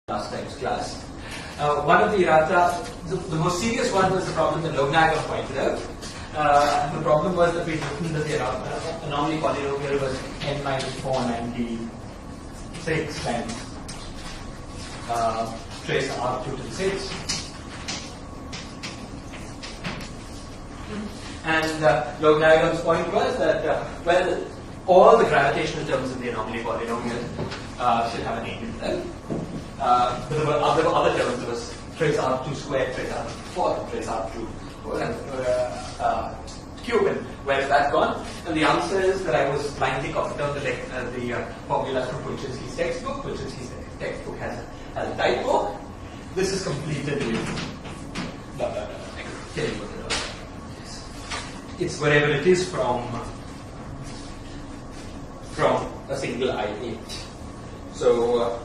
last time's class. One of the errata, the most serious one was the problem that Lobnagar pointed out. And the problem was that we written that the anomaly polynomial was n minus 496 times trace r2 to the 6. And Lobnagar's point was that, well, all the gravitational terms of the anomaly polynomial should have an 8 in them. But there were other terms. There was trace r2 squared, trace r2 4, trace r2 cube, and where is that gone? And the answer is that I was blindly copied down the formulas from Pulchinski's textbook. Pulchinski's textbook has a typo. This is completed with blah blah blah. I can tell you what it is. It's wherever it is from a single I8. So.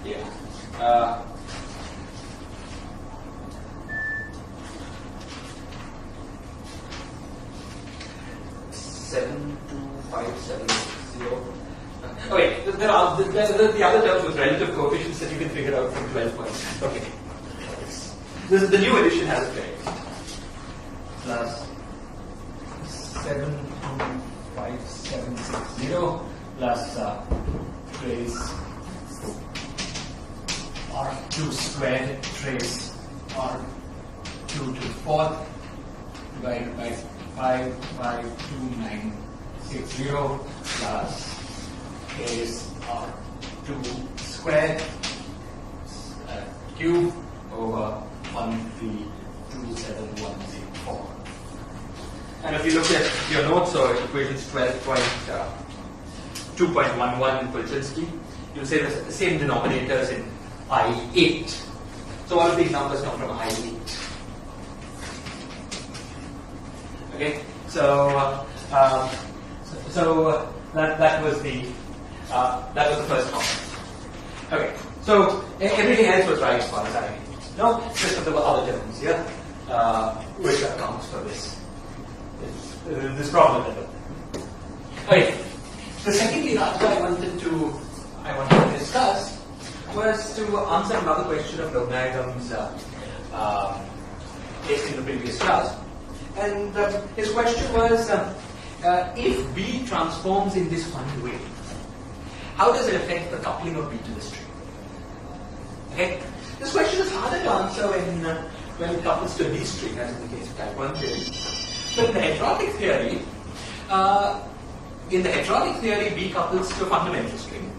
Yeah. 72570. Okay, there are the other terms with relative coefficients that you can figure out from 12 points. Okay. This is the new edition has it correct. Plus 72570 plus trace r2 squared trace r2 to the 4th divided by 52960 plus trace r2 squared cube over 132710. And if you look at your notes or equations 2.11 in Pulchinski, you'll say the same denominators in I8. So all of these numbers come from I8. Okay, so that was the first comment. Okay, so everything else was right as far as I know. Just that there were other terms here, which accounts for this problem. Okay. The second errata I wanted to discuss was to answer another question of Lobnagar's in the previous class. And his question was, if B transforms in this funny way, how does it affect the coupling of B to the string? Okay, this question is harder to answer when it couples to a D string, as in the case of type 1 theory. But in the heterotic theory, B couples to a fundamental string.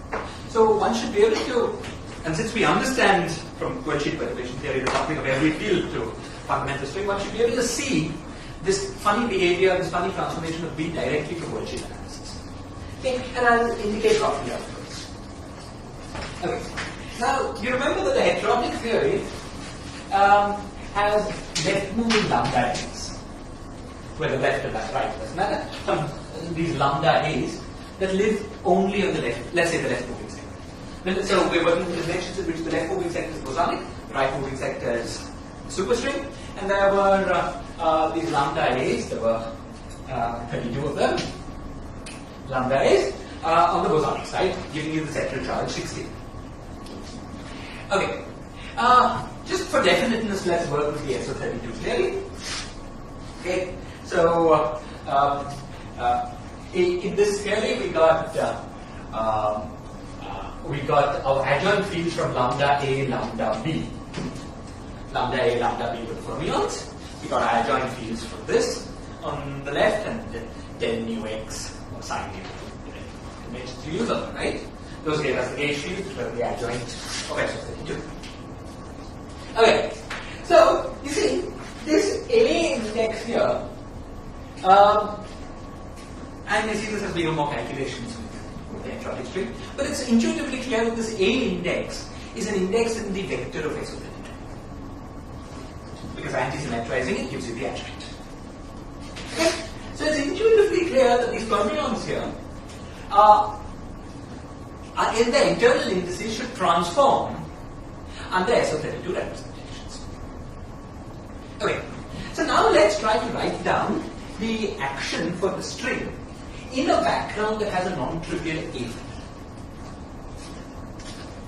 So one should be able to, and since we understand from worldsheet perturbation theory the coupling of every field to fundamental string, one should be able to see this funny behavior, this funny transformation of B directly from worldsheet analysis. Okay, and I'll indicate roughly afterwards. Okay, now you remember that the heterotic theory has left-moving lambda a's, whether left or right, doesn't matter. These lambda a's that live only on the left, let's say the left moving sector. So we're working with dimensions in which the left moving sector is bosonic, the right moving sector is superstring, and there were these lambda a's, there were 32 of them, lambda a's on the bosonic side, giving you the sectoral charge 16. Okay, just for definiteness, let's work with the SO32 clearly. Okay, so in this theory, we got our adjoint fields from lambda A, lambda B. Lambda A, lambda B were the fermions. We got our adjoint fields from this on the left, and del mu x or sine mu dimensions to use on them, right? Those gave us the gauge fields, which were the adjoint of SO32. Okay, so you see, this A index here, and you see this has been more calculations with the heterotic string, but it's intuitively clear that this A index is an index in the vector of SO32. Because anti-symmetrizing it gives you the adjoint. Okay? So it's intuitively clear that these fermions here are in the internal indices should transform under SO32 representations. Okay, so now let's try to write down the action for the string in a background that has a non-trivial A.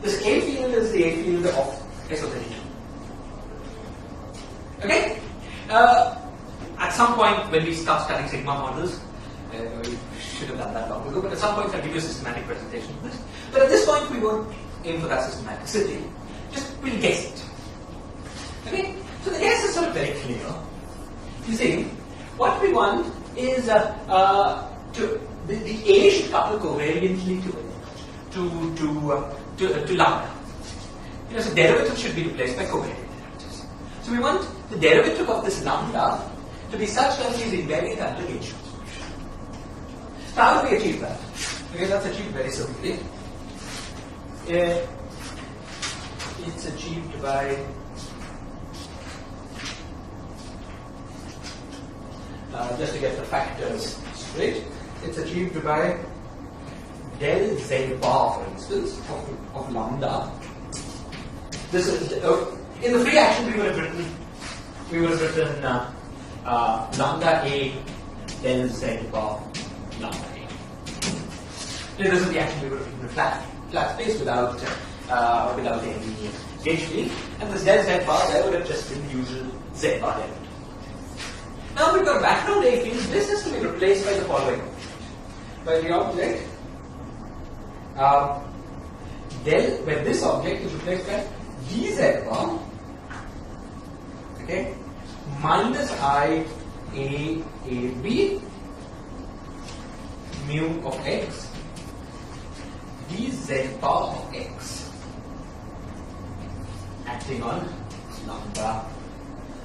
This A field is the A field of S of the region. Okay? At some point when we start studying sigma models, we should have done that long ago, but at some point I'll give you a systematic presentation of this. But at this point we won't aim for that systematicity. Just we'll guess it. Okay? So the guess is sort of very clear. You see, what we want is the A should couple covariantly to lambda. You know, so derivative should be replaced by covariant derivatives. So we want the derivative of this lambda to be such that it is invariant under H solution. So how do we achieve that? Okay, that's achieved very simply. It's achieved by just to get the factors straight, it's achieved by del z bar, for instance, of lambda. This is in the free action we would have written lambda a del z bar lambda a. This is the action we would have written in flat space without any gauge field, and this del z bar there would have just been the usual z bar derivative. Now we've got a background A field. This has to be replaced by the following object. By the object where this object is replaced by dz bar, okay, minus I a b mu of x dz bar of x acting on lambda,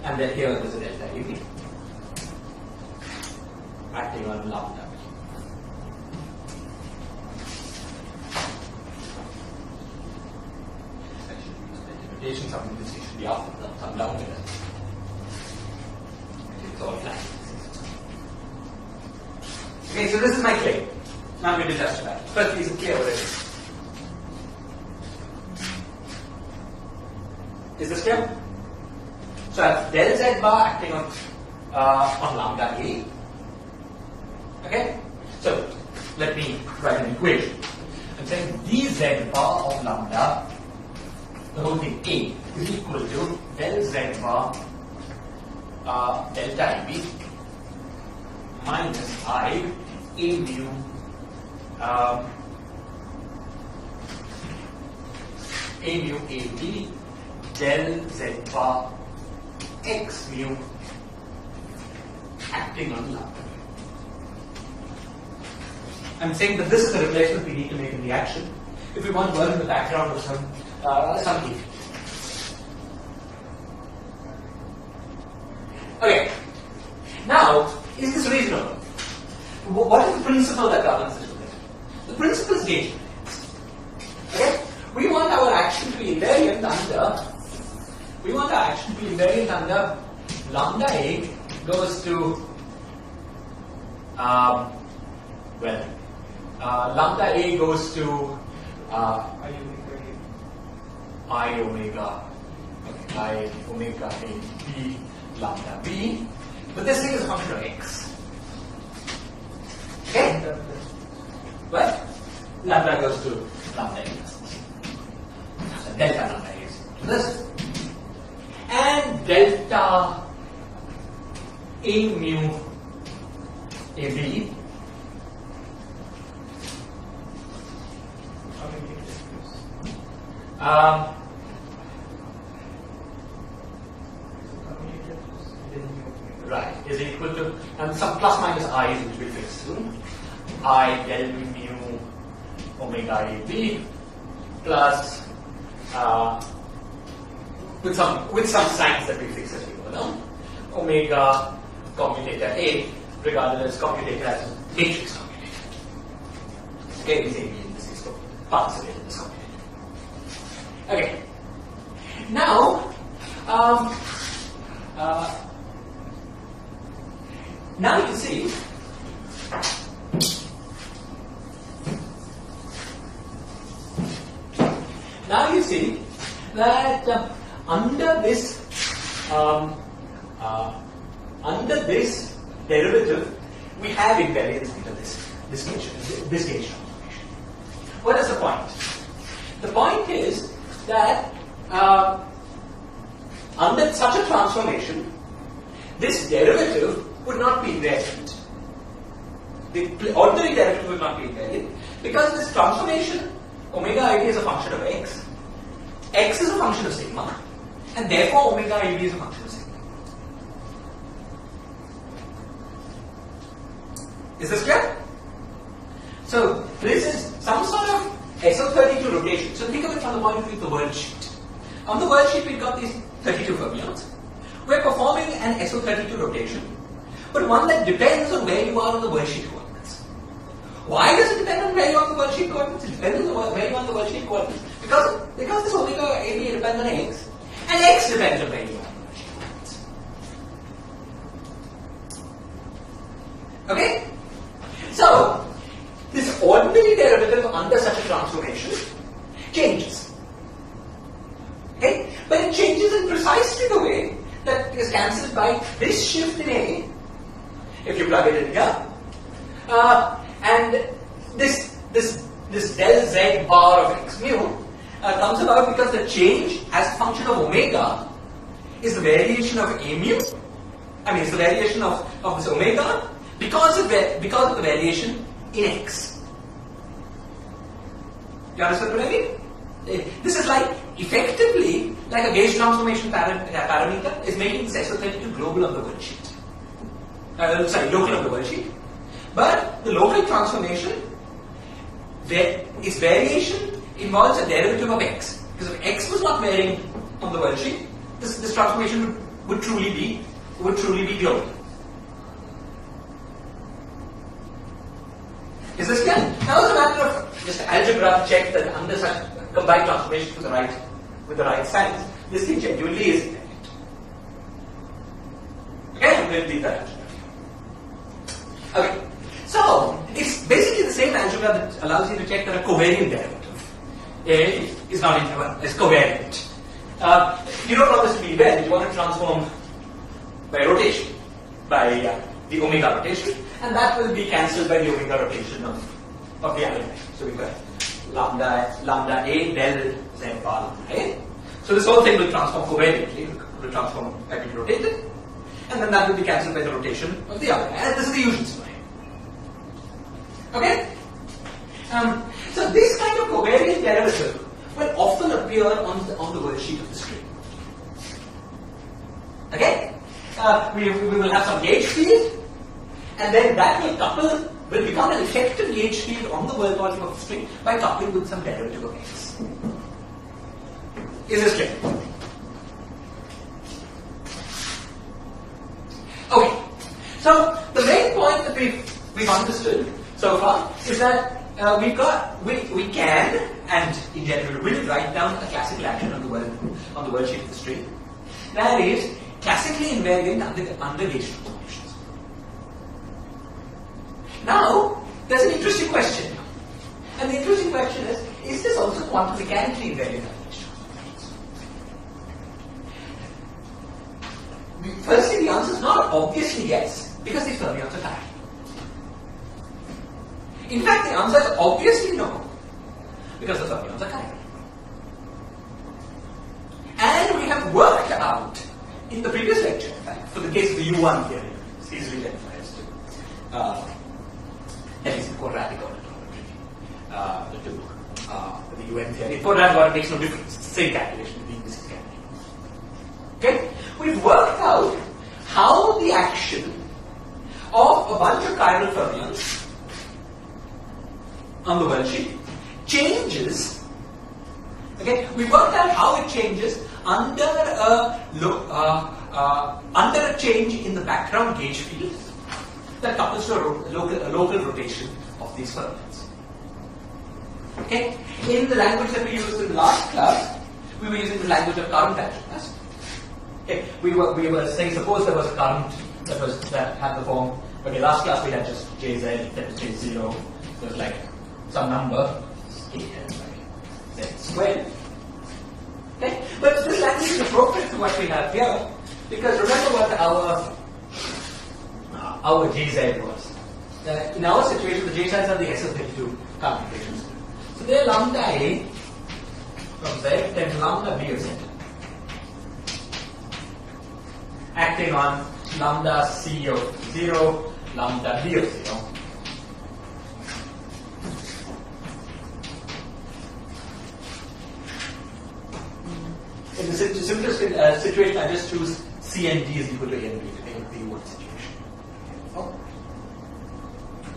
and then here there's a delta ab acting on lambda. Notation, something this should be up, some down here. It's all flat. Okay, so this is my claim. Now I'm going to justify it. First, is it clear what it is? Is this clear? So I have del z bar acting on lambda a. Okay? So let me write an equation. I'm saying dz bar of lambda, the whole thing A, is equal to del z bar delta AB minus I A mu AB del z bar x mu acting on lambda. I'm saying that this is the replacement we need to make in the action if we want to work in the background of some heat. Okay. Now, is this reasonable? What is the principle that governs this relation? The principle is gauge invariance. Okay? We want our action to be invariant under lambda A goes to lambda A goes to I omega A B lambda B, but this thing is a function of x. Okay? What? Lambda goes to lambda x. So delta lambda is to this. And delta A mu A B. Right, is equal to, and some plus minus i's which we fix soon. I del mu omega A B plus with some signs that we fix as we go along. Omega commutator A regarded as commutator as a matrix commutator. Okay, is A B in this case participate in this commutator. Okay. Now now you see that under this derivative we have invariance under this gauge transformation. What is the point? The point point is that under such a transformation, this derivative would not be invariant. The ordinary derivative would not be invariant because this transformation, omega id is a function of x is a function of sigma, and therefore omega id is a function of sigma. Is this clear? So this is some sort of SO32 rotation. So think of it from the point of view of the world sheet. On the world sheet, we've got these 32 fermions. We're performing an SO32 rotation, but one that depends on where you are on the world sheet coordinates. Why does it depend on where you are on the world sheet coordinates? It depends on where you are on the world sheet coordinates. Because this omega AB depends on x, and x depends on where you are on the world sheet coordinates. Okay? So, this ordinary derivative under such a transformation changes. Okay? But it changes in precisely the way that is cancelled by this shift in A, if you plug it in here, and this del z bar of x mu comes about because the change as a function of omega is the variation of A mu. I mean, it's the variation of this omega because of the variation in x. You understand what I mean? This is like effectively like a gauge transformation parameter is making this SO32 global on the world sheet. Local on the world sheet. But the local transformation, its variation involves a derivative of x. Because if x was not varying on the world sheet, this transformation would truly be global. Is this clear? Now it's a matter of just algebra to check that under such combined transformation with the right signs, this thing genuinely is invariant. Okay, I'm going to leave that algebra. Okay, so it's basically the same algebra that allows you to check that a covariant derivative is not is covariant. You don't want this to be invariant. You want to transform by rotation, by the omega rotation, and that will be cancelled by the omega rotation of the element. So we've got lambda A del z bar lambda A. So this whole thing will transform covariantly, will transform by being rotated, and then that will be cancelled by the rotation of the other. And this is the usual story. Okay? So this kind of covariant derivative will often appear on the worksheet of the string. Okay? We will have some gauge field, and then that will become an effective gauge field on the world volume of the string by coupling with some derivative of x. Is this clear? Okay. So the main point that we've understood so far is that we can and in general will write down a classical action on the world sheet of the string that is classically invariant under gauge transformations. Now, there's an interesting question. And the interesting question is this also quantum mechanically invariant under gauge transformations? Firstly, the answer is not obviously yes, because these fermions are chiral. In fact, the answer is obviously no, because the fermions are chiral. And we have worked out in the previous lecture, in fact, for the case of the U1 theory, it's easily generalized to at least the quadratic order the UN theory. Quadratic order makes no difference. It's the same calculation between these calculations. Okay? We've worked out how the action of a bunch of chiral fermions on the world sheet changes. Okay? We worked out how it changes under a change in the background gauge field that couples to a local rotation of these fermions. Okay? In the language that we used in the last class, we were using the language of current algebras. Okay? We were saying, suppose there was a current that had the form. Okay, last class we had just Jz, that was J0. It was like some number, z squared. Okay? But this language is appropriate to what we have here, because remember what our Jz was. In our situation, the Jz's are the SO32 computations. So they're lambda A from Z, then lambda B of Z, acting on lambda C of 0, lambda B of 0. In the simplest situation, I just choose C and D is equal to A and B, depending on the one situation. Oh.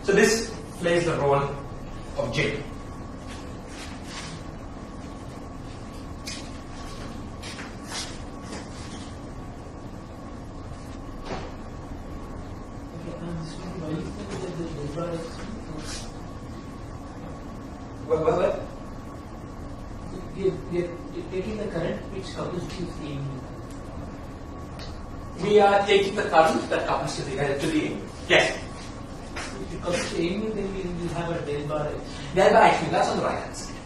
So this plays the role of J. What? We are taking the current which couples to the AMU. We are taking the current that couples to the yes. If it comes to AMU, then we will have a del bar X. Del bar X, that's on the right hand side.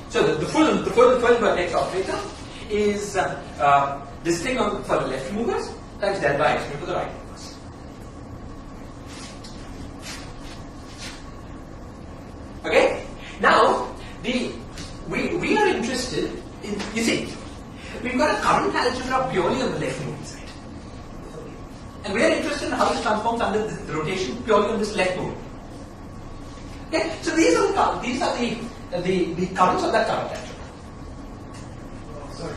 So the full 12 vertex operator is this thing for the left movers times del bar X for the right movers. Okay? Now, we are interested in, you see, we've got a current algebra purely on the left moving side. And we are interested in how this transforms under the rotation purely on this left moving. Okay? So these are the currents of that current algebra. Sorry.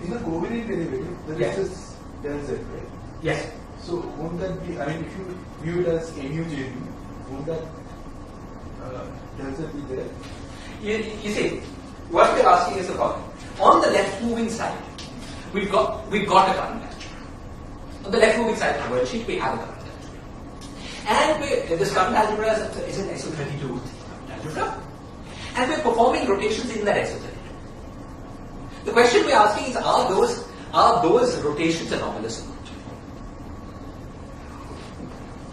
In the covariant derivative, there is this del z, right? Yes. So won't that be, I mean, if you view it as mu JD, won't that del z be there? You see, what we're asking is the following. On the left moving side, we've got a current algebra. On the left moving side of the worksheet, we have a current algebra. And this current algebra is an SO32 current algebra. And we're performing rotations in that SO32. The question we're asking is, are those rotations anomalous or not?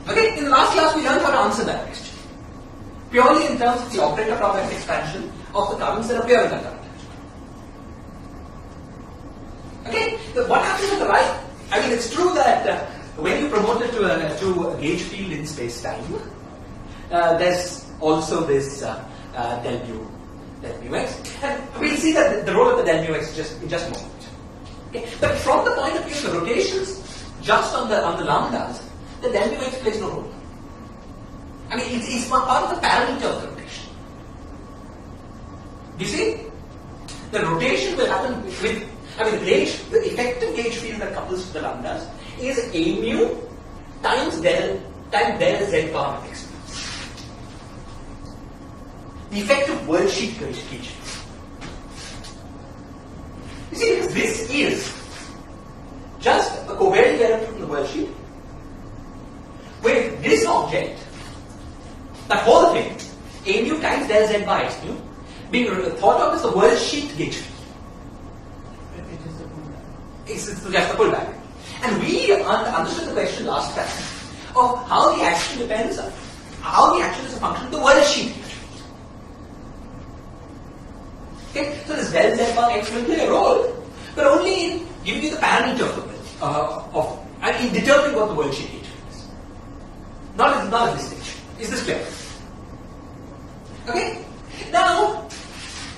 Okay, in the last class we learned how to answer that question. Purely in terms of the operator product expansion of the currents that appear in that current algebra. Okay, so what happens on the right? I mean, it's true that when you promote it to a gauge field in space-time, there's also this del mu x, and we'll see that the role of the del mu x in just a moment. Okay, but from the point of view of the rotations, just on the lambdas, the del mu x plays no role. I mean, it's part of the parallel of the rotation. You see, the rotation will happen with, the effective gauge field that couples to the lambdas is A mu times del z bar of x. The effective worldsheet gauge field. You see, because this is just a covariant derivative from the worldsheet, where this object, that whole thing, A mu times del z by x mu, being thought of as the worldsheet gauge field. It's just a pullback. And we understood the question last time of how the action depends, how the action is a function of the worldsheet gauge field. Okay, so this del z bar x will play a role, but only in giving you the parameter of the world, in determining what the worldsheet gauge field is. Not at this stage. Is this clear? Okay? Now,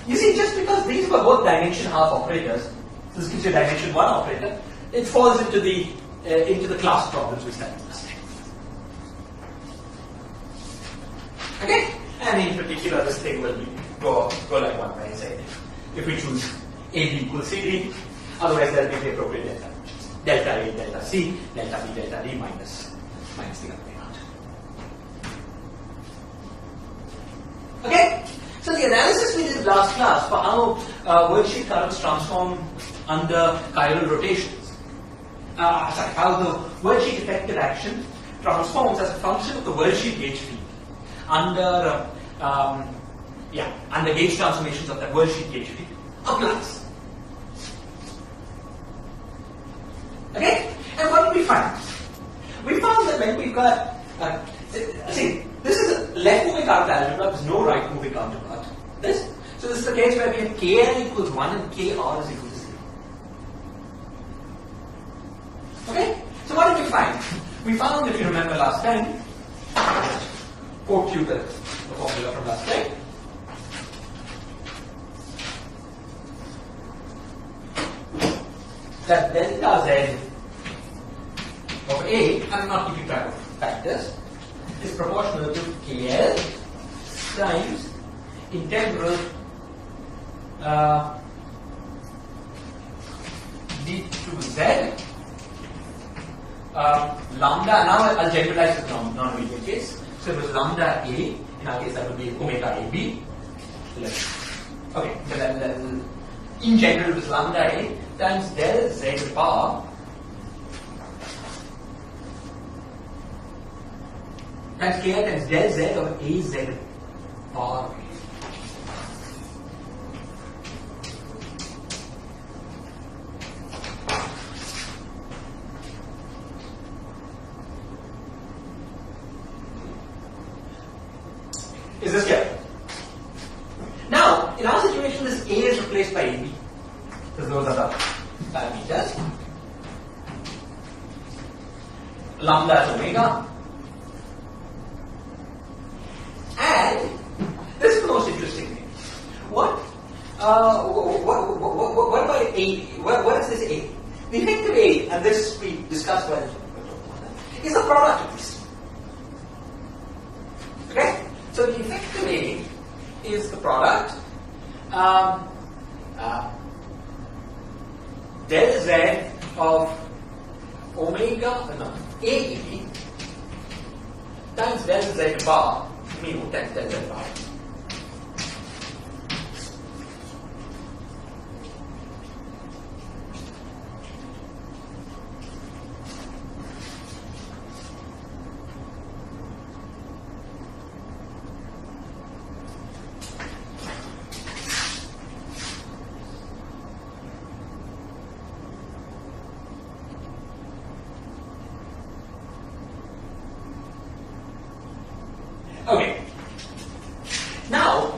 you see, just because these were both dimension half operators, this gives you a dimension 1 operator, it falls into the class problems we studied last time. Okay? And in particular, this thing will go like 1 by Z. If we choose AB equals CD, otherwise there will be the appropriate delta. Delta A, delta C, delta B, delta D minus the other way around. Okay? So the analysis we did last class for how worldsheet currents transform under chiral rotations, how the worldsheet effective action transforms as a function of the worldsheet gauge field under gauge transformations of that worldsheet gauge field applies. Okay? And what did we find? We found that when we've got, see, this is a left moving current algebra, there's no right moving counterpart. So this is the case where we have Kn equals 1 and Kr is equal to 0. Okay? So what did we find? We found, if you remember last time, quote you the formula from last time. that delta z of A, I'm not keeping track of factors, is proportional to KL times integral d to z lambda. Now I'll generalize this non-immediate case. So it was lambda A, in our case that would be omega AB. Okay, so in general it was lambda A times del z bar times K times del z of AZ bar. Is this clear? Now, in our situation, this A is replaced by AB, because those are the parameters. Lambda is omega. And this is the most interesting thing. What about A? What is this A? The effective A, and this we discussed when is the product of this. Okay? So the effective A is the product del z of omega AEB times del z bar mu times del z bar. Okay. Now,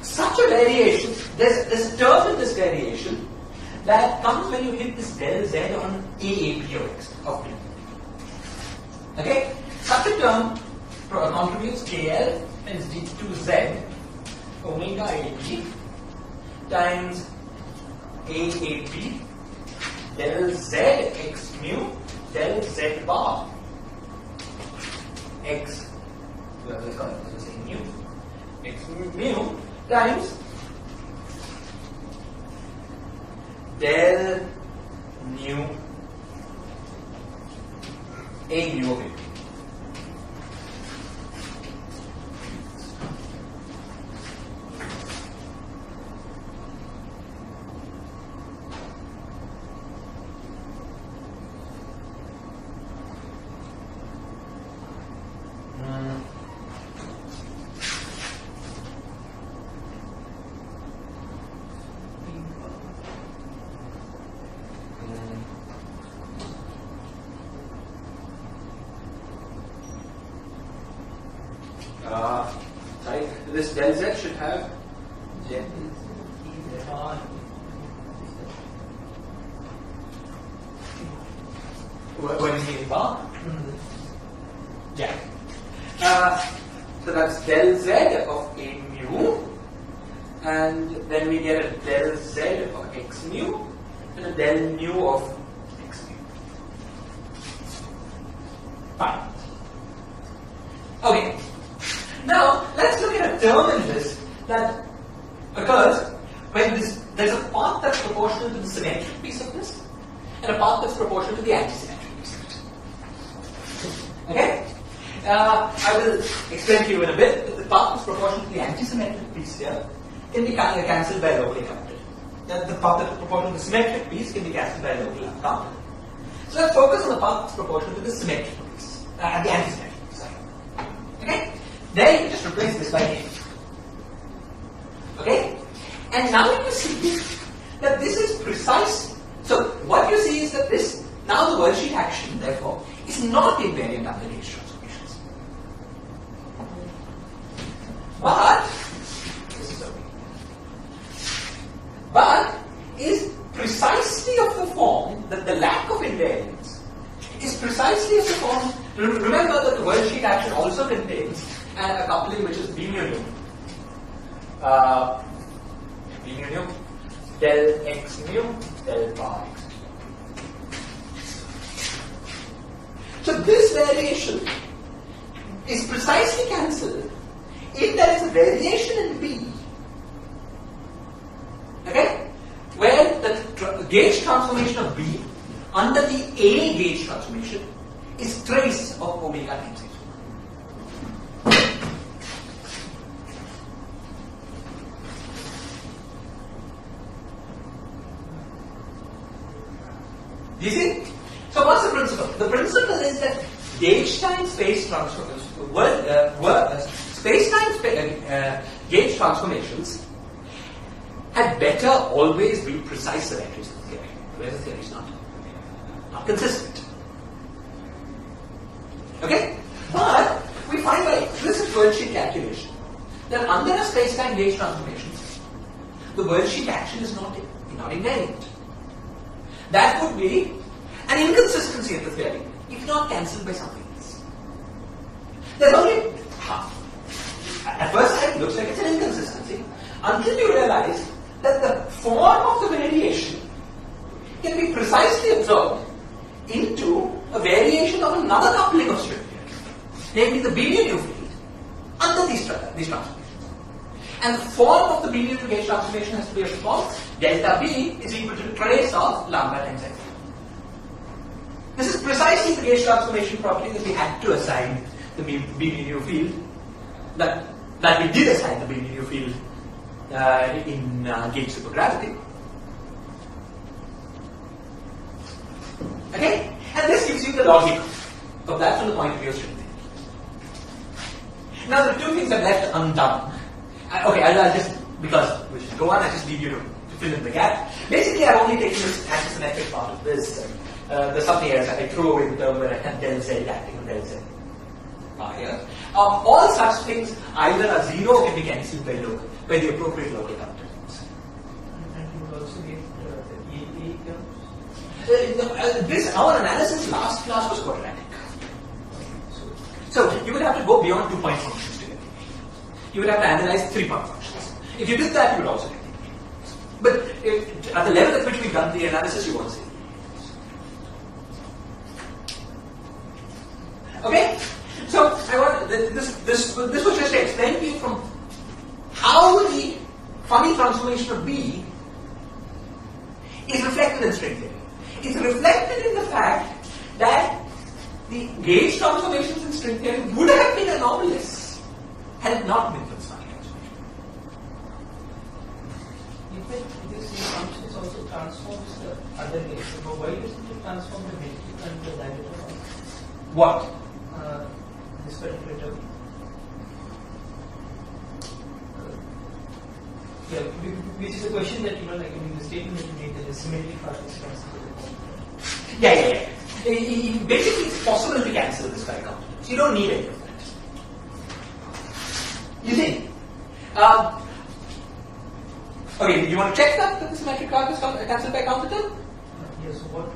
such a variation, there's a term in this variation that comes when you hit this del z on AAP of x of t. Okay? Such a term contributes KL times d2z omega AB times AAP del z x mu del z bar. X, let's call it the same mu, x mu times del mu A mu of it. Sorry, this del z should have what is the bar? Yeah. So that's del z of A mu, and then we get a del z of x mu and a del mu of x mu. Fine. Okay. Now, let's look at a term in this that occurs when there's a path that's proportional to the symmetric piece of this and a path that's proportional to the antisymmetric piece of it. Okay? I will explain to you in a bit that the path that's proportional to the antisymmetric piece here can be cancelled by locally counted. That the path that's proportional to the symmetric piece can be cancelled by locally counted. So let's focus on the path that's proportional to the symmetric piece, the antisymmetric piece. Okay? Then you just replace this by A. Okay? And now you see that this is precise. So what you see is that this, now the worldsheet action, therefore, is not invariant under H transformations. But, this is okay. But is precisely of the form that the lack of invariance is precisely of the form. Remember that the worldsheet action also contains a coupling which is B mu nu. B mu nu del x mu del bar x. So this variation is precisely cancelled if there is a variation in B, okay, where the gauge transformation of B under the A gauge transformation is trace of omega times x. Do you see? So what's the principle? The principle is that gauge-time space transformations, space-time gauge transformations had better always be precise symmetries of the theory, whereas the theory is not consistent. Okay? But we find by explicit worldsheet calculation that under a space-time gauge transformation, the worldsheet action is not invariant. That would be an inconsistency of the theory, if not cancelled by something else. There's only at first sight it looks like it's an inconsistency until you realize that the form of the variation can be precisely observed into a variation of another coupling of string theory, namely the B-nu field under these transformations. And the form of the B-nu gauge transformation has to be a response delta B is equal to the trace of lambda times x. This is precisely the gauge transformation property that we had to assign the B-nu field, that we did assign the B-nu field in gauge supergravity. Okay? And this gives you the logic of that from the point of view of string theory. Now there are two things I've left undone. Okay, I'll just, because we should go on, I'll just leave you to fill in the gap. Basically, I've only taken this antisymmetric part of this. There's something else I throw away the term where I have del z acting on del z here. All such things either are zero or can be cancelled by the appropriate local counterparts. And you would also get the terms? Our analysis last class was quadratic. So you would have to go beyond 2-point functions to get it. You would have to analyze 3-point functions. If you did that, you would also get it. But at the level at which we've done the analysis, you won't see it. Okay? So I want this was just to explain to you from how the funny transformation of B is reflected in string theory. It's reflected in the fact that the gauge transformations in string theory would have been anomalous had it not been for this funny transformation. This function is also transforms the other gauge. So why doesn't it transform the metric and the diameter? What? This particular term. Yeah, which is a question that like in the statement that you made that the symmetry part is cancelled. Yeah. Basically, it's possible to cancel this kind of counterparts. You don't need any of that. You see? Okay, do you want to check that the symmetric part is cancelled by counter term? Yes. So what?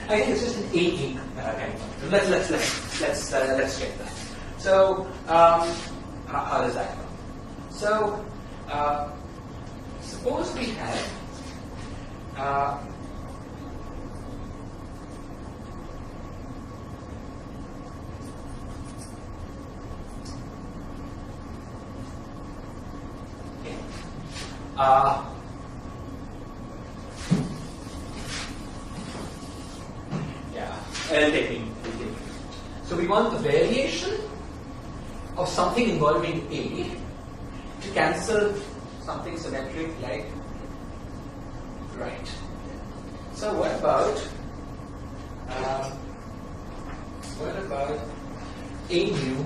I think it's just an A kind of. Let's check that. So how does that go? So suppose we have I'll take it. So we want the variation of something involving A to cancel something symmetric like right. So what about A mu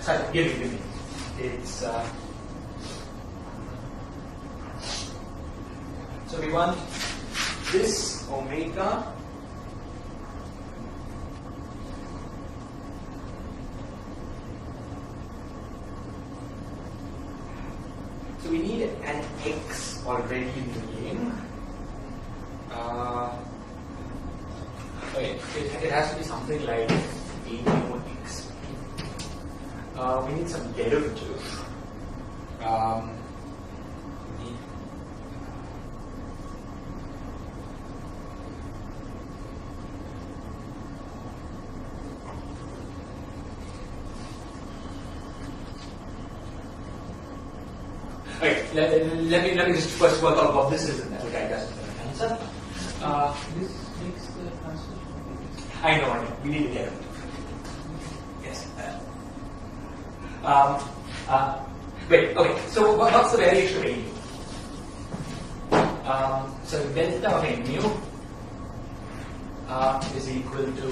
sorry, give me. It's so we want this omega need an X already in the game. Okay, it has to be something like A more X. We need some derivative. Okay, let me just first work out what this is, and that will guide us to the answer. This makes the translation. I know. We need a derivative. Yes. Wait. Okay. So what's the variation of A mu? So delta of A mu is equal to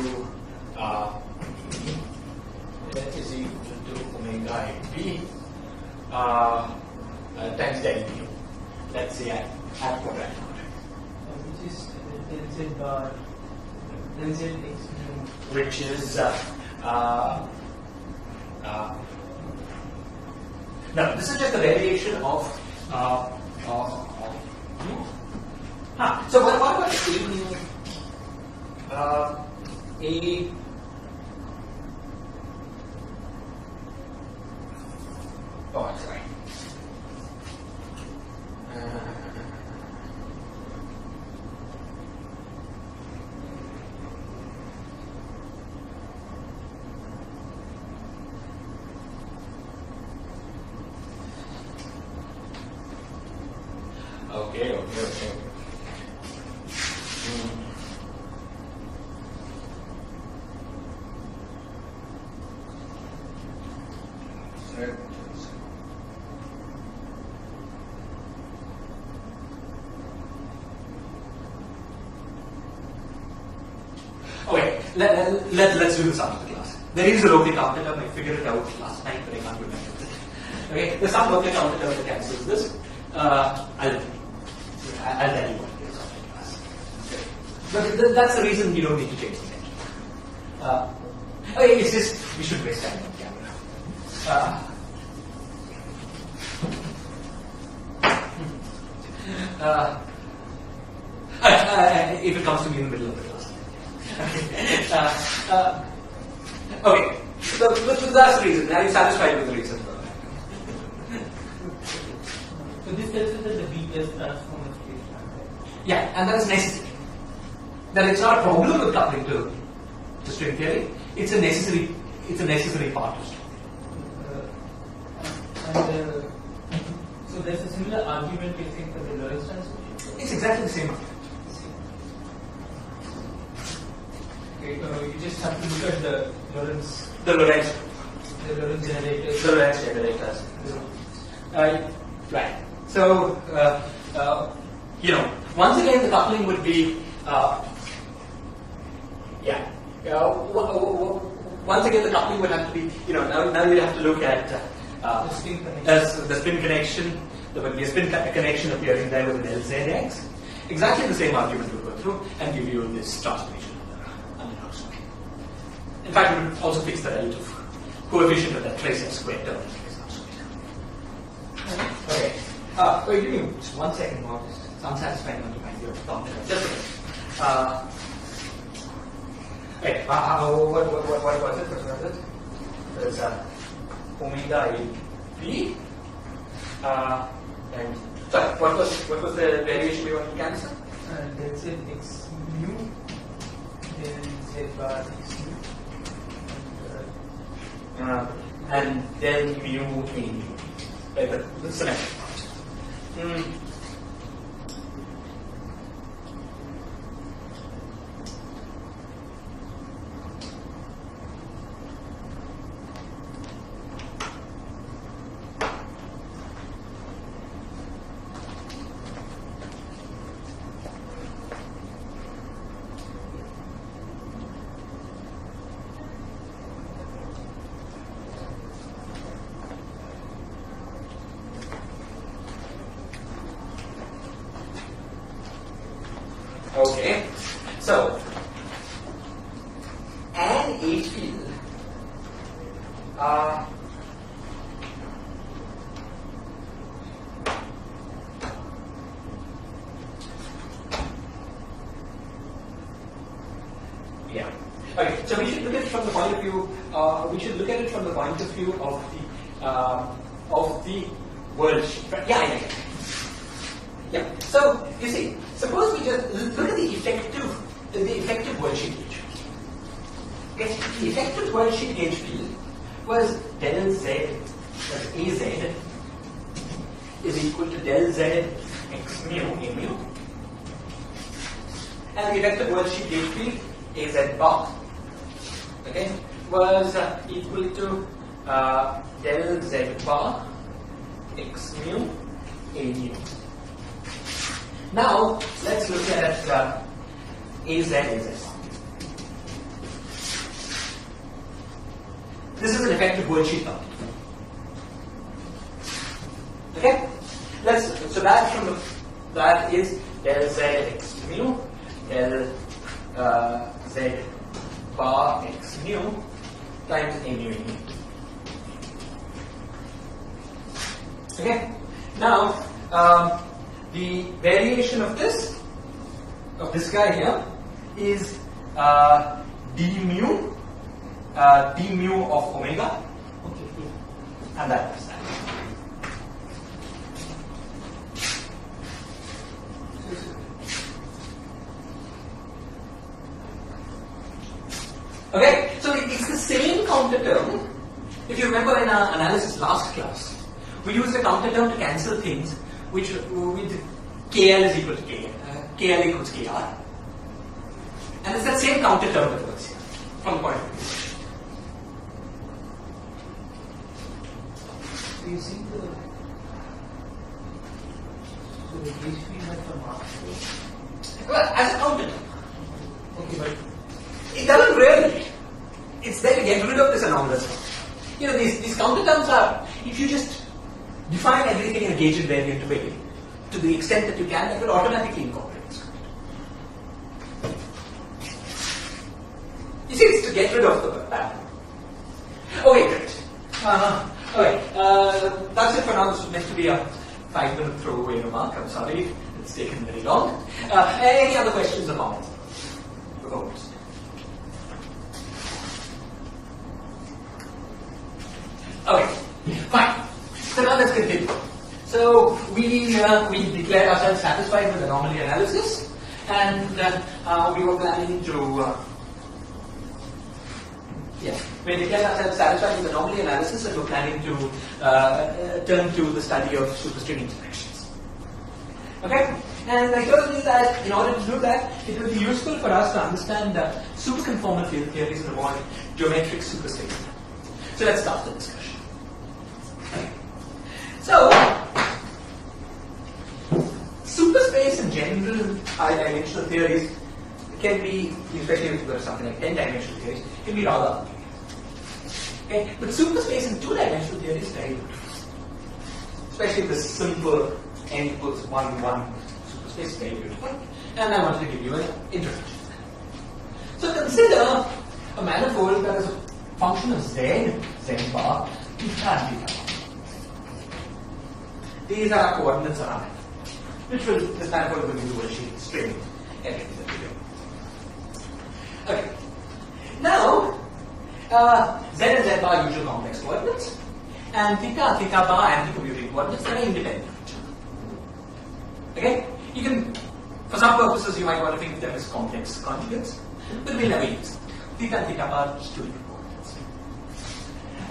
omega A B. Times del mu. Let's say at quadratic order. Which is del z bar, del z x mu. Which is no, this is just a variation of mu. So what about A mu? I'm sorry. Okay. Okay, let's do this after the class. There is a local counter term. I figured it out last night, but I can't remember it. Okay, there's some local counter term that cancels this. I'll tell you what it is after the class. But that's the reason you don't need to change the name. Okay, it's just we should waste time on camera. If it comes to me in the middle of the class. Okay, so that's the reason. Are you satisfied with the reason for that? So this tells us that the B is transform its state, right? Yeah, and that's necessary. That it's not a problem with coupling to string theory. It's a necessary part of string theory. So there's a similar argument you think for the Lorentz transform? It's exactly the same argument. Okay, you just have to look at the Lorentz generators. Right. So, once again, the coupling would be, once again, the coupling would have to be, now you'd have to look at the spin connection. There would be a spin connection appearing there with an LZX. Exactly the same argument would go through and give you this transformation under Crookes. In fact, we would also fix the relative coefficient of that trace and square term. Okay. Wait, give me just 1 second more. It's unsatisfying when you find your thumb. Just a minute. Okay. What was it? What was it? There's omega A B. And sorry, what was the variation we want to cancel? Del z x mu, del z bar x mu, and then mu A mu. Right, the symmetric part. Okay, so an A field Okay, so we should look at it from the point of view. We should look at it from the point of view of the worldsheet. Right? Yeah. Yeah. So you see, suppose we just look at the effective worldsheet gauge. Okay, the effective worldsheet gauge field was del z, that's Az is equal to del z x mu a mu, and the effective worldsheet gauge field Az bar, okay, was equal to del z bar x mu a mu. Now let's look at Az. This is an effective worldsheet now. Okay? So that is del z x mu, del z bar x mu times a mu. Okay? Now the variation of this guy here is d mu of omega, and that is that. Okay, so it's the same counter term. If you remember in our analysis last class, we used the counter term to cancel things which with KL is equal to KL equals KR. And it's that same counter term that works here from the point of view. So you see the gauge field at the mark. Well, as a counter term. Okay, but It doesn't really. It's there to get rid of this anomalous term. You know, these counter terms are, if you just define everything in a gauge invariant way, to the extent that you can, that will automatically incorporate this. You see, it's to get rid of the pattern. Okay, great. Okay, that's it for now. This was meant to be a 5-minute throwaway remark. I'm sorry, it's taken very long. Any other questions or comments? Before we proceed? Okay, fine. So now let's continue. So we declared ourselves satisfied with anomaly analysis, and we were planning to we declared ourselves satisfied with anomaly analysis, and we're planning to turn to the study of superstring interactions. Okay, and I told you that in order to do that, it would be useful for us to understand superconformal field theories and avoid geometric superstring. So let's start the discussion. So, superspace and general high-dimensional theories can be, especially if there are something like 10-dimensional theories, can be rather ugly. Okay? But superspace and 2-dimensional theories is very beautiful. Especially the simple n equals 1, 1 superspace is very beautiful. And I wanted to give you an introduction. So consider a manifold that is a function of z bar, theta and theta bar. These are our coordinates around it, which will, this manifold will do a sheet string everything that we do. Okay. Now, z and z bar are usual complex coordinates, and theta bar anti-commuting coordinates that are independent of each other. Okay? You can, for some purposes, you might want to think of them as complex conjugates, but we'll never use them. Theta and theta bar are just two different coordinates.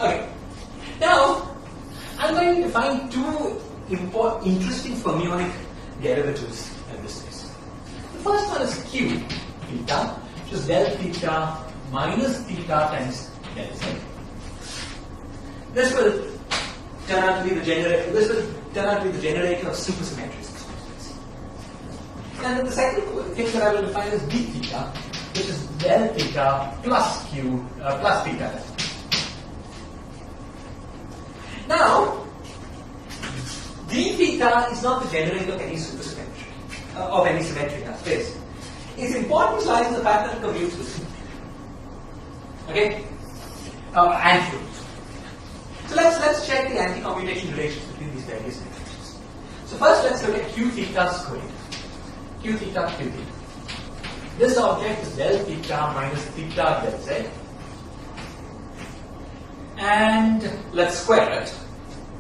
Okay. Now, I'm going to define two interesting fermionic derivatives in this case. The first one is q theta, which is del theta minus theta times del z. This will turn out to be the generator. This will turn out to be the generator of supersymmetries. And then the second thing that I will define is d theta, which is del theta plus q plus theta. Now, d theta is not the generator of any supersymmetry, of any symmetry in our space. Its importance lies in the fact that it commutes with symmetry. Okay? Anti-commutes. So let's check the anti-commutation relations between these various matrices. So first let's look at q theta squared. Q theta, q theta. This object is del theta minus theta del z. And let's square it.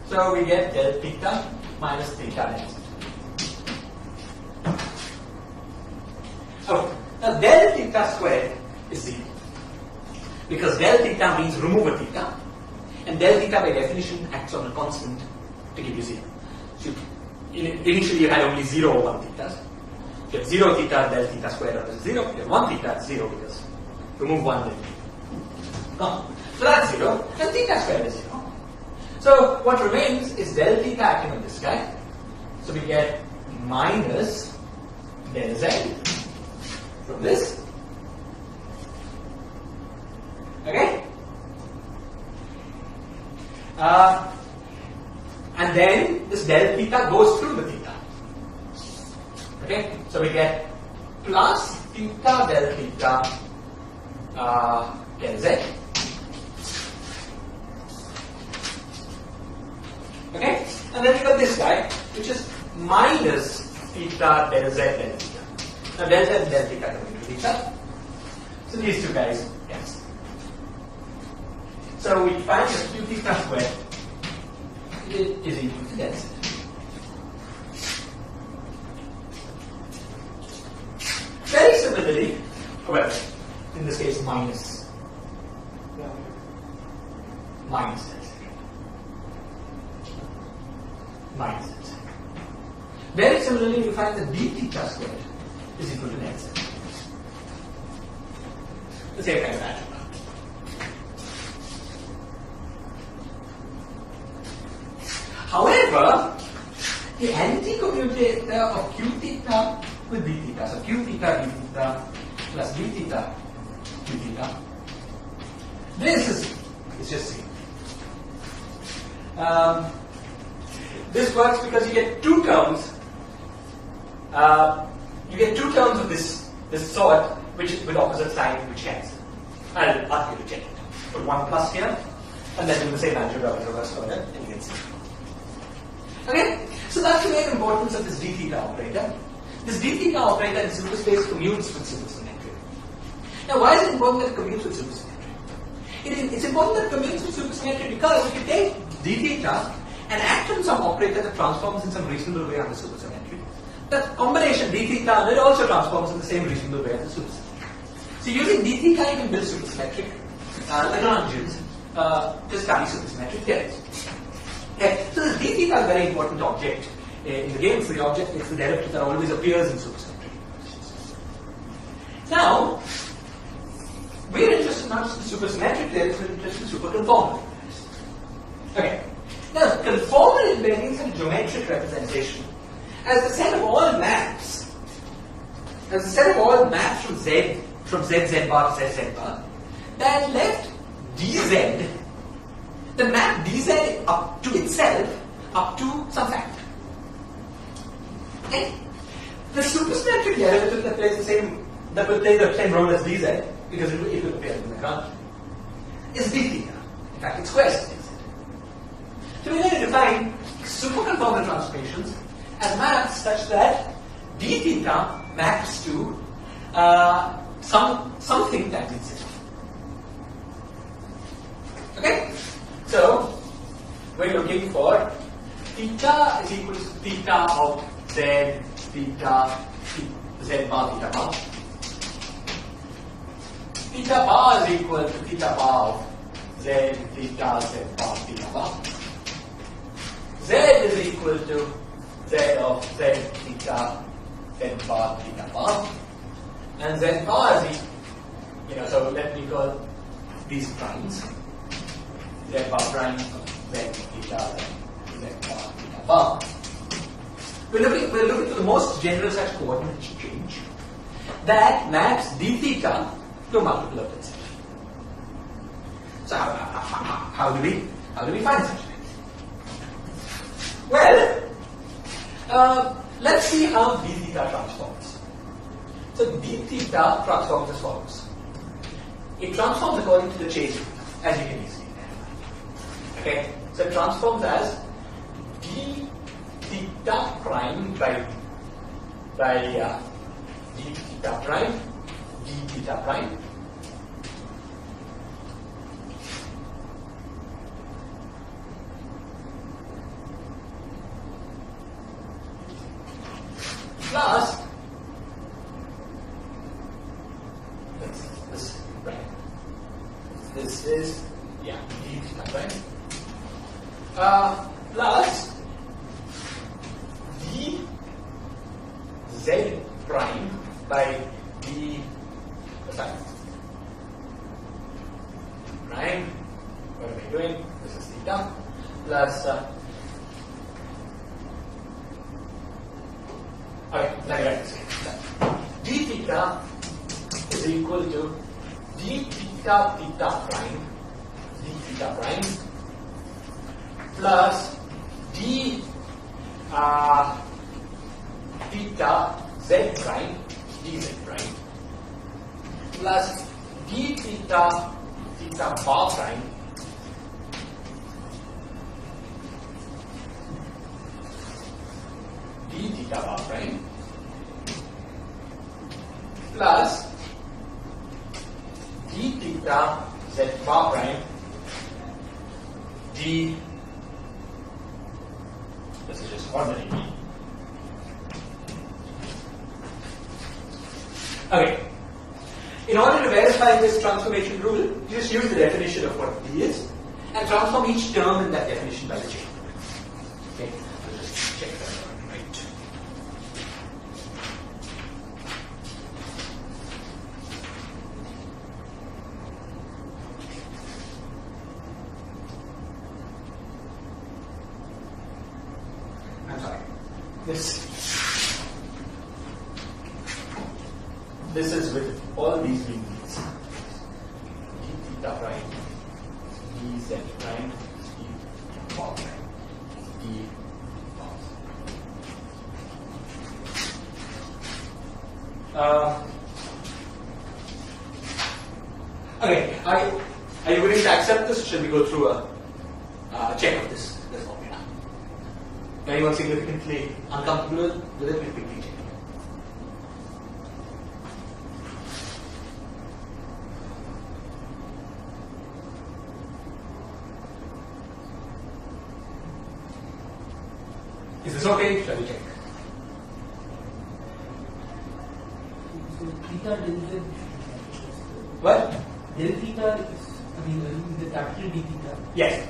So we get del theta minus theta del z. Okay. Now del theta squared is 0. Because del theta means remove a theta. And del theta by definition acts on a constant to give you 0. So initially you had only 0 or 1 thetas. You have 0 theta, del theta squared is 0. You have 1 theta, it's 0 because remove 1 del theta. Gone. So that's 0, and theta squared is 0. So what remains is del theta acting on this guy. So we get minus del z from this. Okay? And then this del theta goes through the theta. Okay? So we get plus theta del theta del z. Okay? And then we got this guy, which is minus theta del z del theta. Now del z and del theta come into theta. So these two guys cancel. So we find that q theta squared is equal to del z. Very similarly, well, in this case minus del z. Minus del z. Very similarly, we find that d theta squared is equal to del z. The same kind of pattern. However, the anti-commutator of q theta with d theta, so q theta d theta plus d theta q theta, this is just C. This works because you get two terms. You get two terms of this sort, which with opposite sign, which cancel. I'll ask you to check it. Put 1 plus here, and then do the same algebra with reverse order, and you can see. Okay? So that's the main importance of this d theta operator. This d theta operator in superspace commutes with supersymmetry. Now, why is it important that it commutes with supersymmetry? It's important that it commutes with supersymmetry because if you take d theta and act on some operator that transforms in some reasonable way under supersymmetry, that combination d theta and it also transforms in the same reasonable way under supersymmetry. So using d theta you can build supersymmetric Lagrangians to study supersymmetric theories. Okay. So this d theta is a very important object in the game. It's the object, it's the derivative that always appears in supersymmetry. Now, we're interested not just in supersymmetric theories, we're interested in superconformal theories. Okay. Now, conformal invariance and geometric representation as the set of all maps, from z bar to z bar, that left dz, the map dz up to itself, up to some factor. Okay? The supersymmetric derivative that will play the same role as dz, because it will appear in the ground, is d theta. In fact, it squares dz. So we're going to define superconformal transformations as maps such that d theta maps to something that exists. Okay? So we're looking for theta is equal to theta of z bar theta bar. Theta bar is equal to theta bar of z bar theta bar. Z is equal to z of z theta bar theta bar. And z bar is equal, so let me call these primes. Z bar prime of z theta z bar theta bar. We're looking for the most general such coordinate change that maps d theta to a multiple of itself. So how do we find such things? Well, let's see how d theta transforms. So d theta transforms as follows. It transforms according to the chain, as you can easily identify. Okay, so it transforms as d theta prime by d theta prime d theta prime plus this prime. This is d theta prime plus d z prime by d prime. What am I doing? This is theta plus okay, let me write this here. D theta is equal to d theta theta prime plus d theta z prime dz prime plus d theta theta bar prime d theta bar prime plus d theta z bar prime d, this is just ordinary d. Okay. In order to verify this transformation rule, you just use the definition of what d is and transform each term in that definition by the chain. Okay, I'll just check that out, right. I'm sorry. This is with all these being these. D theta prime, d z prime, d bar prime, d bar. Okay, are you willing to accept this? Shall we go through a check of this formula? Anyone significantly uncomfortable with it? We'll quickly check. Is this okay? Shall we check? So theta del z. What? Del theta is, the capital D theta. Yes.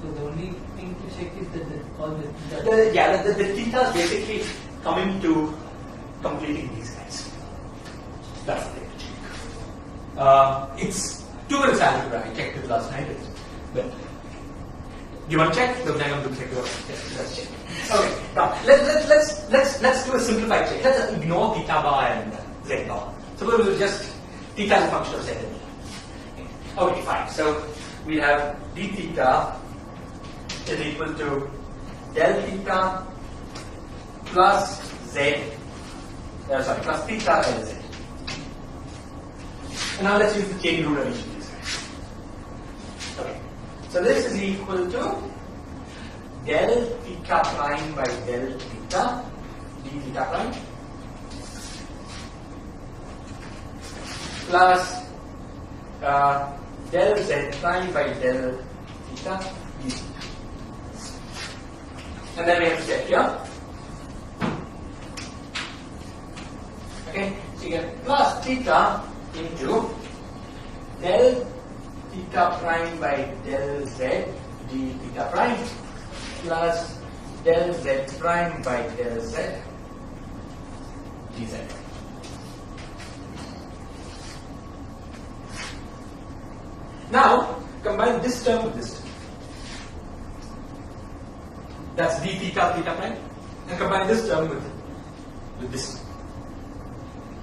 So the only thing to check is that all the theta. The theta is basically coming to completing these guys. That's the thing to check. It's 2 minutes algebra. I checked it last night. But you want to check? No, I'm going to check. Let's check. Okay. Now let's do a simplified check. Let's ignore theta bar and z bar. Suppose it's just theta is a function of z and theta. Okay, fine. So we have d theta is equal to del theta plus z. Plus theta L z. And now let's use the chain rule of each of these guys. Okay. So this is equal to del theta prime by del theta d theta prime plus del z prime by del theta d theta. And then we have to check here. Okay, so you get plus theta into del theta prime by del z d theta prime plus del z prime by del z dz. Now combine this term with this term. That's d theta theta prime, and combine this term with this term.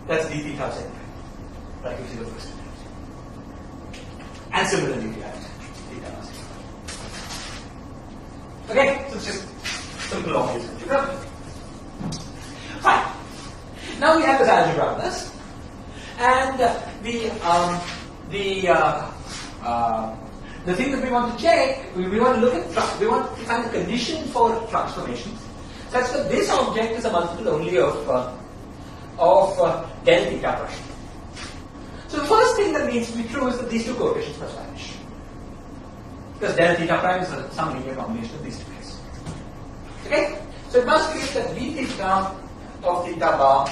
That's d theta z prime. That gives you the first term. And similarly we have theta z. Okay, so it's just simple obvious algebra. Fine. Now we have this algebra with us, and the thing that we want to check, we want to look at, we want to find the condition for transformations such that this object is a multiple only of del theta prime. So the first thing that needs to be true is that these two coefficients must vanish. Because del theta prime is some linear combination of these two guys. Okay? So it must be that d theta of theta bar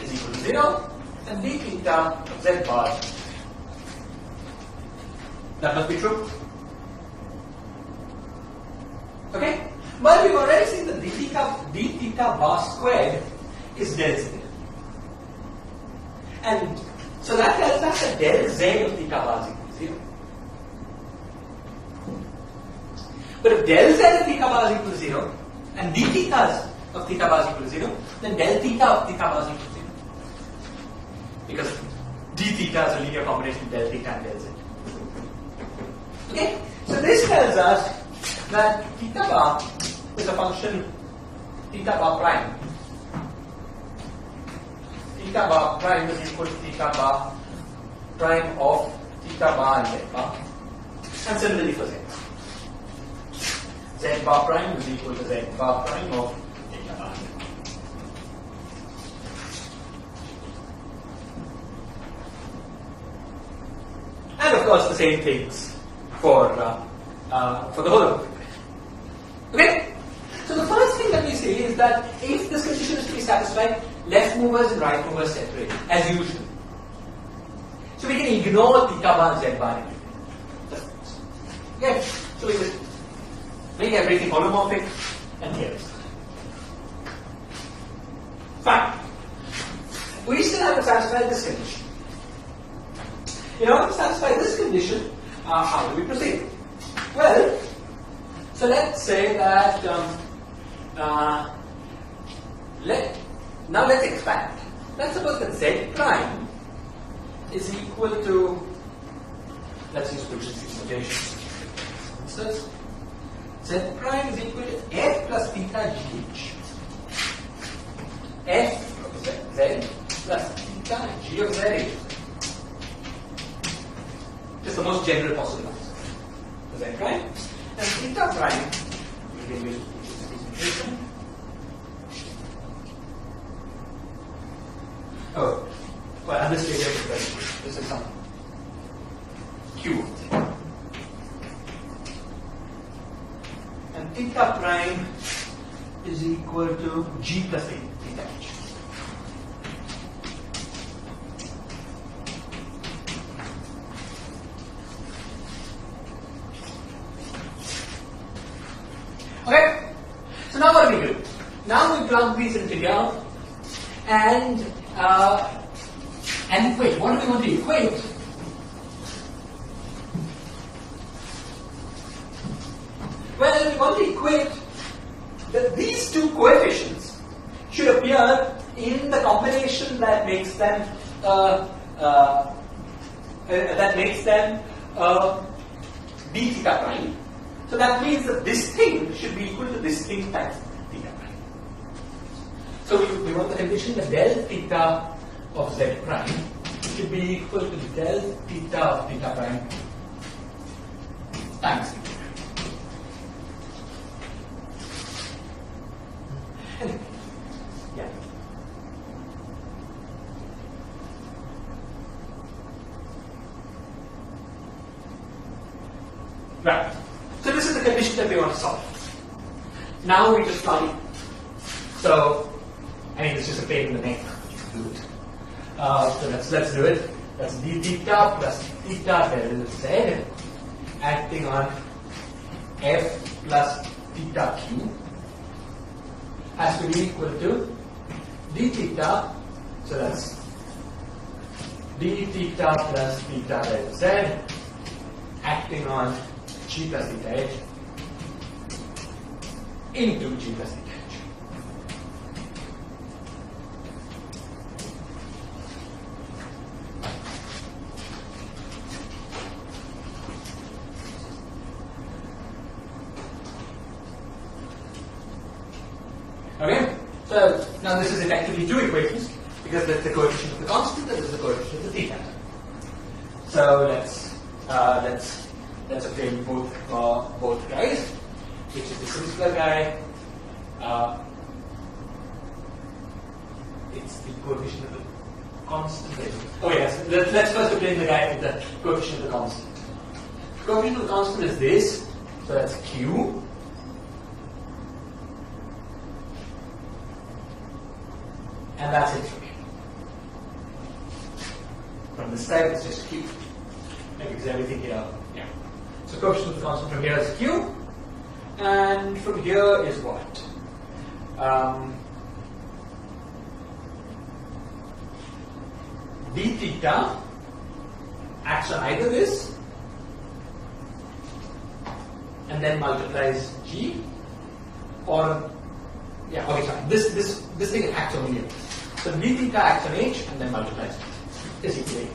is equal to 0 and d theta of z bar. That must be true. Okay? But we've already seen that d theta bar squared is del z. And so that tells us that del z of theta bar is equal to 0. But if del z of theta bar is equal to 0 and d theta of theta bar is equal to 0, then del theta of theta bar is equal to 0. Because d theta is a linear combination of del theta and del z. Okay? So this tells us that theta bar is a function theta bar prime. Theta bar prime is equal to theta bar prime of theta bar and z bar. And similarly for z. Z bar prime is equal to z bar prime of theta bar. And of course the same things for the whole of it. Okay? So the first thing that we see is that if this condition is to be satisfied, left movers and right movers separate, as usual. So we can ignore theta bar and z bar. Okay? So we just make everything holomorphic and here is fine. We still have to satisfy this condition. In order to satisfy this condition, how do we proceed? Well, so let's say that now let's expand. Let's suppose that z prime is equal to, let's use Wilson's notation. So z prime is equal to f plus theta gh. F of z plus theta g of z. Just the most general possible answer. So z prime and theta prime, we can use Wilson's notation. Oh, well, at this stage of the question, this is some q. And theta prime is equal to g plus theta h. Okay, so now what do we do? Now we plug these into here and equate. What do we want to equate? Well, we want to equate that these two coefficients should appear in the combination that makes them d theta prime. So that means that this thing should be equal to this thing times theta prime. So we want the condition that del theta of z prime should be equal to del theta of theta prime times theta prime. And, yeah. Right. So this is the condition that we want to solve. Now we just plug it. So, I mean, it's just a pain in the neck. Do it. So let's do it. That's d theta plus theta del z acting on f plus theta q has to be equal to d theta. So that's d theta plus theta del z acting on g plus theta h into g plus theta h. Okay, so now this is effectively two equations because that's the coefficient of the constant, that is the coefficient of the theta. So let's obtain both guys, which is the simpler guy. It's the coefficient of the constant value. Oh yes, let's first obtain the guy with the coefficient of the constant. Coefficient of the constant is this, so that's Q. And that's it for me. From this side, it's just Q. Because everything here, yeah. So coefficient of the constant from here is Q. And from here is what? D theta acts on either this and then multiplies G, or yeah, okay, sorry. This thing acts on here. So D theta acts on H and then multiplies G. Is equal to H.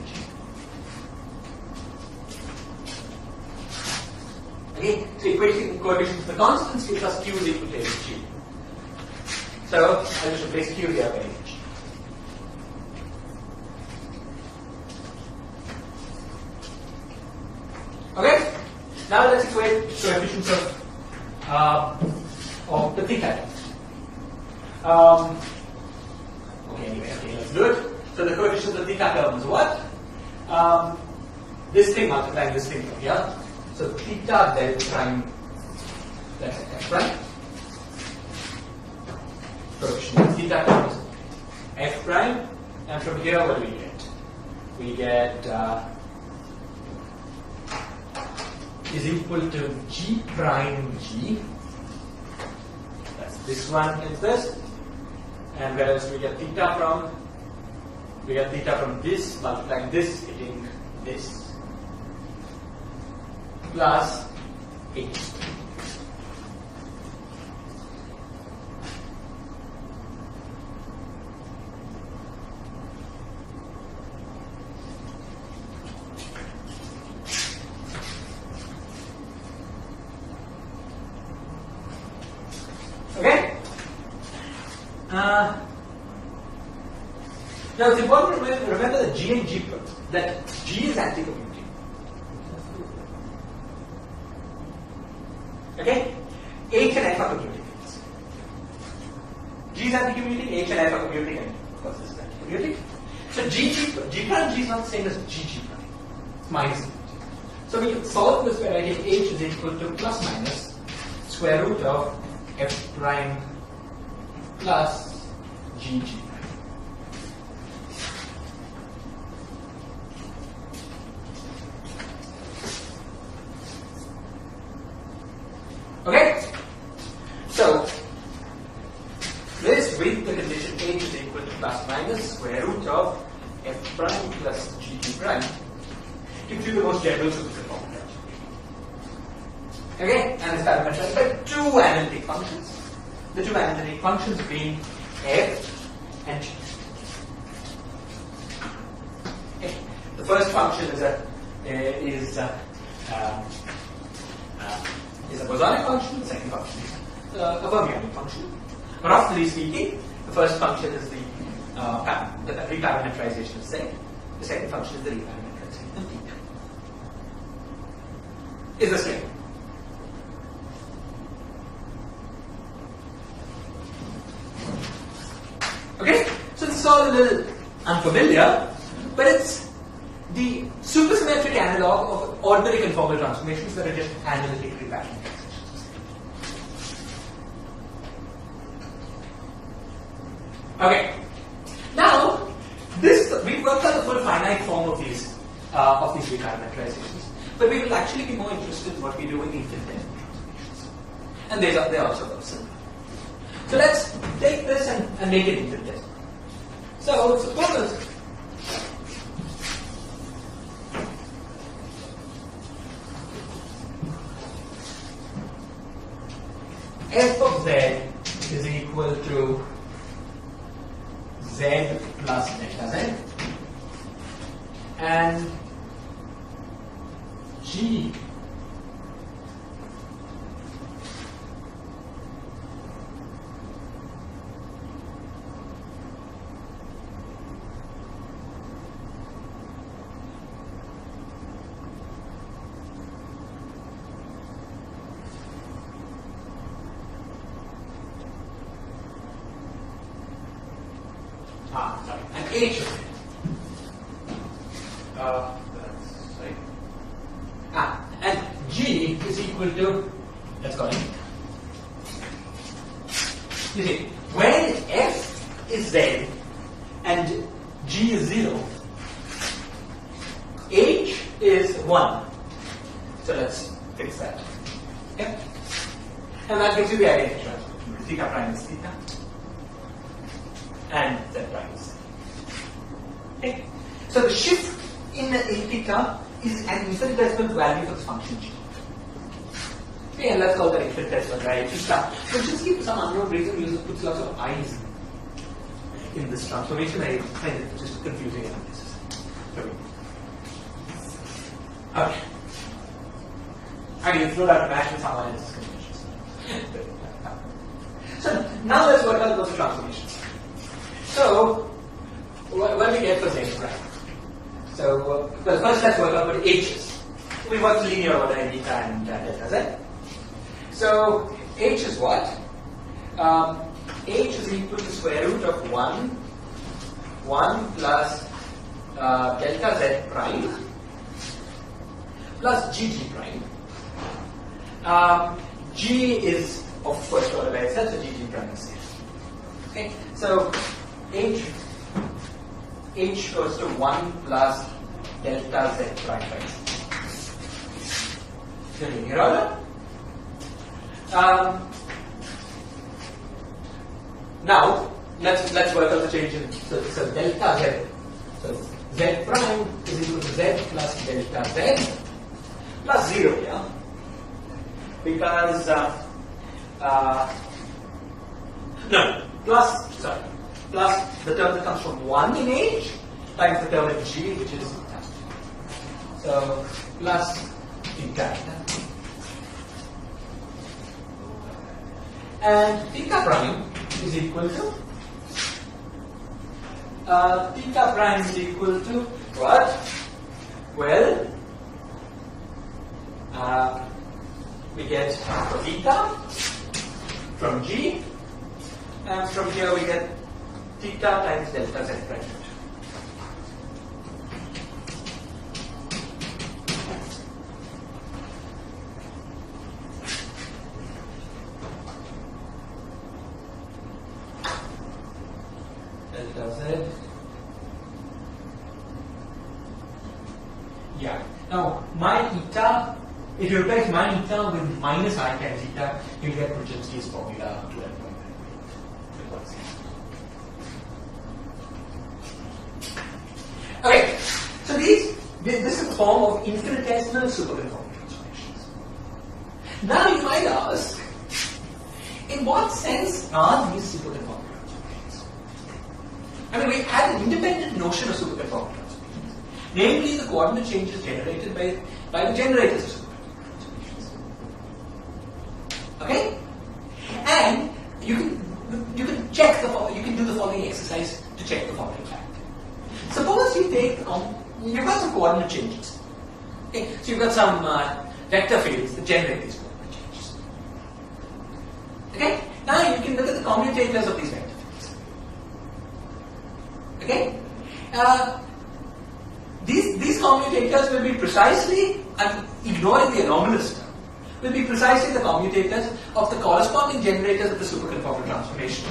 Okay, so equation coefficient of the constants gives us Q is equal to Hg. So I'll just replace Q here by H. Okay, now let's equate coefficients of the theta terms. Okay, let's do it. So the coefficient of the theta term is what? This thing multiplying this thing from here. So theta del prime, that's f prime. Coefficient of theta term is f prime, and from here what do we get? We get is equal to g prime g. That's this one is this. And where else we get theta from? We get theta from this multiplying this, getting this plus h. Okay? Now it's important to remember that G and G, that G is anti-commuting. Okay? H and F are commuting. G is anti-commuting, H and F are commuting, and of course this is anti-commuting. So G prime G is not the same as G prime. It's minus infinity. So we can solve this where I get H is equal to plus minus square root of F prime plus G prime. Okay? So, this with the condition H is equal to plus minus square root of F prime plus G prime gives you the most general solution formula. Okay? And it's parameterized by two analytic functions. The two analytic functions being F and G. Okay. The first function is a bosonic function. The second function is a fermionic function. Roughly speaking, the first function is the reparametrization of Z. The second function is the reparametrization of theta. Is this clear? Okay, so this is all a little unfamiliar, but it's the supersymmetric analog of ordinary conformal transformations that are just analytic reparameterizations. Okay, now we've worked out the full finite form of these reparameterizations, but we will actually be more interested in what we do in infinitesimal transformations, and they're also very similar. So let's take this and make it infinitesimal. So suppose f of z is equal to z plus delta z, and g and h of it That's right. And G is equal to, let's call it. You see, when F is Z and G is 0, H is 1. So let's fix that. Okay? And that gives you the identity transformation. Theta prime is theta. And Z prime is Z. Okay? So the shift in theta is an infinitesimal value for this function G. Okay, and let's call that infinitesimal value theta. But just give some unknown reason, we put lots of i's in this transformation. I find it just confusing and unnecessary. Okay. I mean, throw that back to someone else's conventions. So now let's work out those transformations. So what do we get for Z prime? So well, first let's work out what H is. We work linear order in beta and delta Z. So H is what? H is equal to square root of 1 plus delta Z prime plus GG prime. G is of first order by itself, so GG prime is here. Okay, so H goes to 1 plus delta Z prime by itself. The linear order. Now let's work out the change in so delta Z. So Z prime is equal to Z plus delta Z plus 0 here. Because plus the term that comes from 1 in H times the term in G, which is theta. So plus theta. And theta prime is equal to what? Well, we get theta from G, and from here we get theta times delta Z prime. Delta Z. Yeah. Now my theta. If you replace my theta with minus I times theta, you get Brzezinski's formula to that point. Okay, so this is a form of infinitesimal superconformal transformations. Now you might ask, in what sense are these superconformal transformations? I mean, we had an independent notion of superconformal transformations, namely the coordinate changes generated by the generators of superconformal. Okay, and you can check you can do the following exercise to check the following fact. Suppose you take you've got some coordinate changes. Okay, so you've got some vector fields that generate these coordinate changes. Okay, now you can look at the commutators of these vector fields. Okay, these commutators will be precisely, I'm ignoring the anomalous term, will be precisely the commutators of the corresponding generators of the superconformal transformation.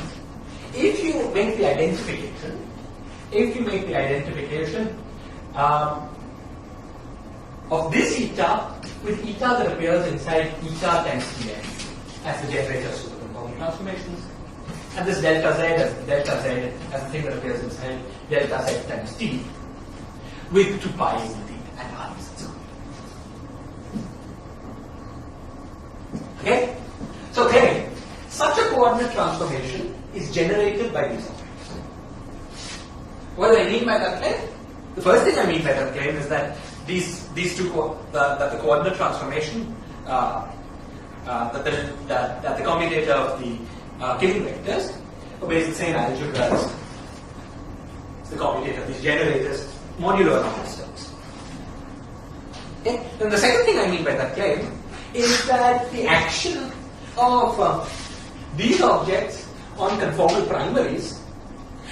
If you make the identification, of this eta with eta that appears inside eta times Tn as the generator of superconformal transformations, and this delta Z as the thing that appears inside delta Z times T with 2 pi in the and i's and so on. Okay? So again, such a coordinate transformation is generated by these objects. What do I mean by that claim? The first thing I mean by that claim is that these two that the coordinate transformation that the commutator of the killing vectors obeys the same algebra as the commutator of these generators modulo anomalous terms. Okay? Then the second thing I mean by that claim is that the action of these objects on conformal primaries,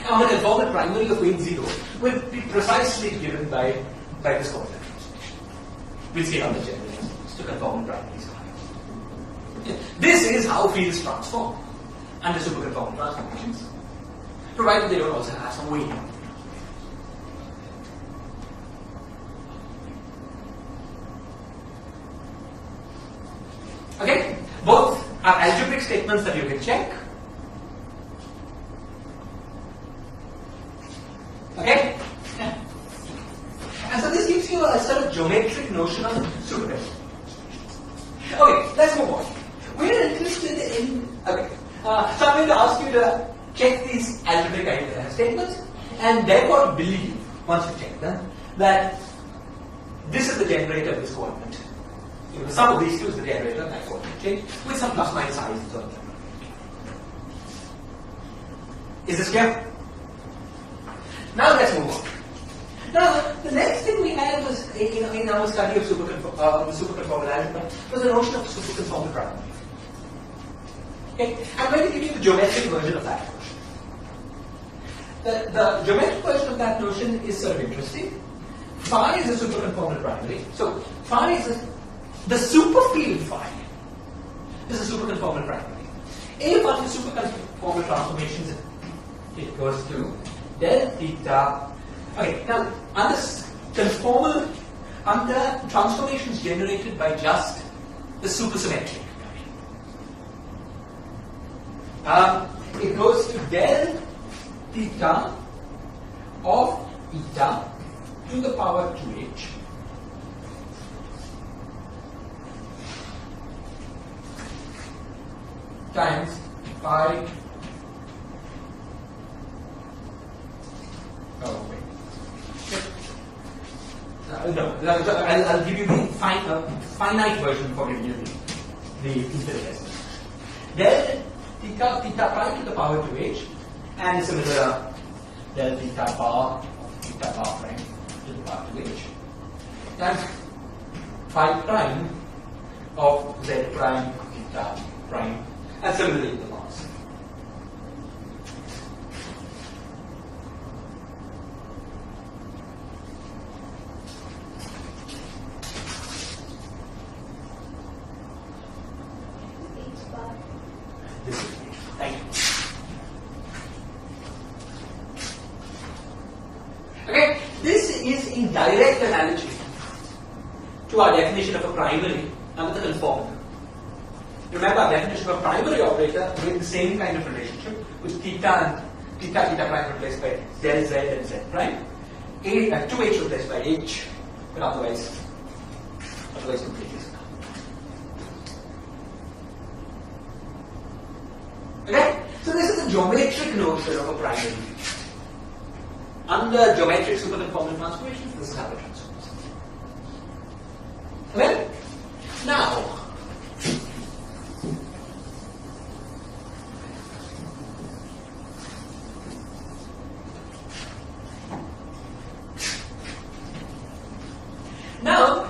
on a conformal primary of weight 0, will be precisely given by by this coordinate transformation. We'll see how the generators to conformal primaries are. This is how fields transform under superconformal transformations, provided they don't also have some weighting. Okay? Both are algebraic statements that you can check. Okay? And so this gives you a sort of geometric notion of superconformal. Okay, let's move on. We're interested in. Okay, so I'm going to ask you to check these algebraic statements and therefore believe, once you check them, that this is the generator of this coordinate. You know, the sum of these two is the generator of that coordinate change with some plus minus signs on them. Is this clear? Now let's move on. Now, the next thing we had was in our study of superconformal algebra was the notion of superconformal primary. Okay, I'm going to give you the geometric version of that notion. The geometric version of that notion is sort of interesting. Phi is a superconformal primary. So phi is the superfield phi is a superconformal primary. A part of superconformal transformations, it goes to del theta. Okay, now under transformations generated by just the supersymmetric, it goes to del theta of eta to the power 2h times phi. Oh wait. No, I'll give you the finite version for giving you the infinitesimal. Del theta prime to the power 2h and similar del theta bar prime to the power 2h times phi prime of z prime theta prime and similarly the mass. Thank you. Okay, this is in direct analogy to our definition of a primary under the conformal. Remember our definition of a primary operator with the same kind of relationship with theta prime replaced by del z and z prime, 2h replaced by h, but otherwise completely. Okay? So this is a geometric notion of a primary. Under geometric superconformal transformations, this is how it transforms. Okay? Now,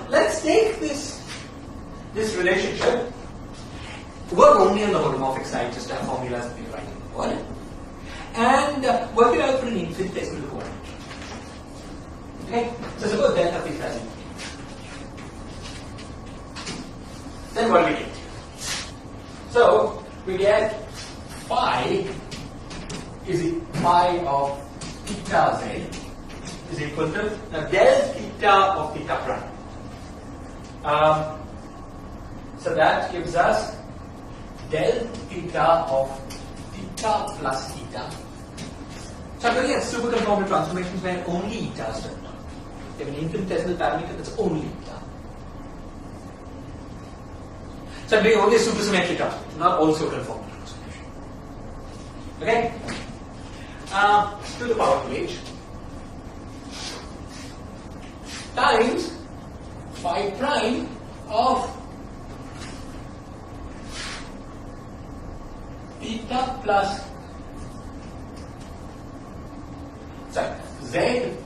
let's take this relationship, work only on the holomorphic side, just to have formulas that we write in the word, and work it out for an infinitesimal coordinate. Okay? So suppose delta theta is infinity. Then what do we get? So we get phi of theta z is equal to del theta of theta prime. So that gives us del theta of theta plus theta. So I'm looking at superconformal transformations where only eta is turned on. You have an infinitesimal parameter that's only eta. So I'm doing only a supersymmetric transformation, not also a conformal transformation. Okay? To the power of h times phi prime of theta plus z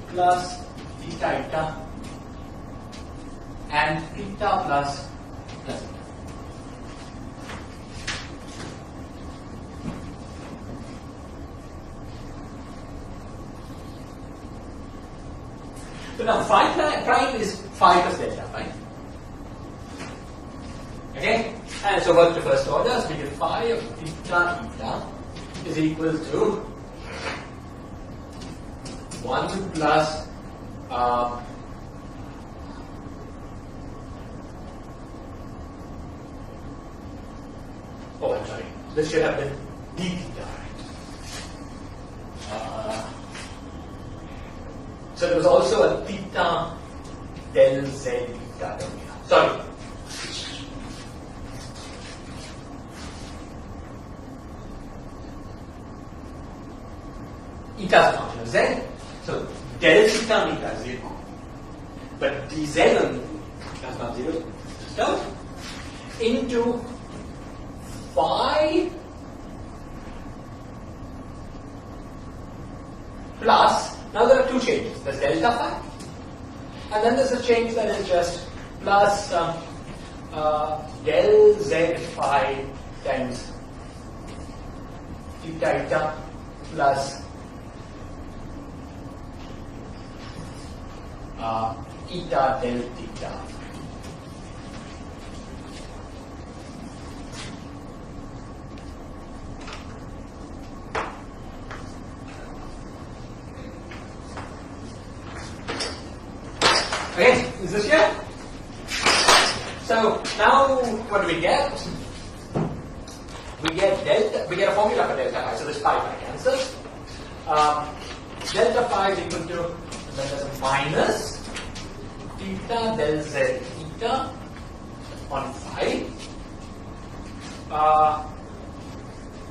plus theta eta and theta plus eta. So now phi prime is phi plus delta phi. Okay? And so work to first order, so we get phi of theta eta is equal to 1 plus oh, I'm sorry. This should have been d theta, right? So there was also a theta del z theta down here. Sorry. Eta is a function of z. So del theta and eta is 0. But dz on theta is not 0. So into phi plus, now there are two changes. There's delta phi, and then there's a change that is just plus del z phi times theta eta plus eta del theta. Okay, is this here? So now what do we get? We get delta. We get a formula for delta phi. So this pi cancels. Delta phi is equal to, and then there's a minus theta del z theta on phi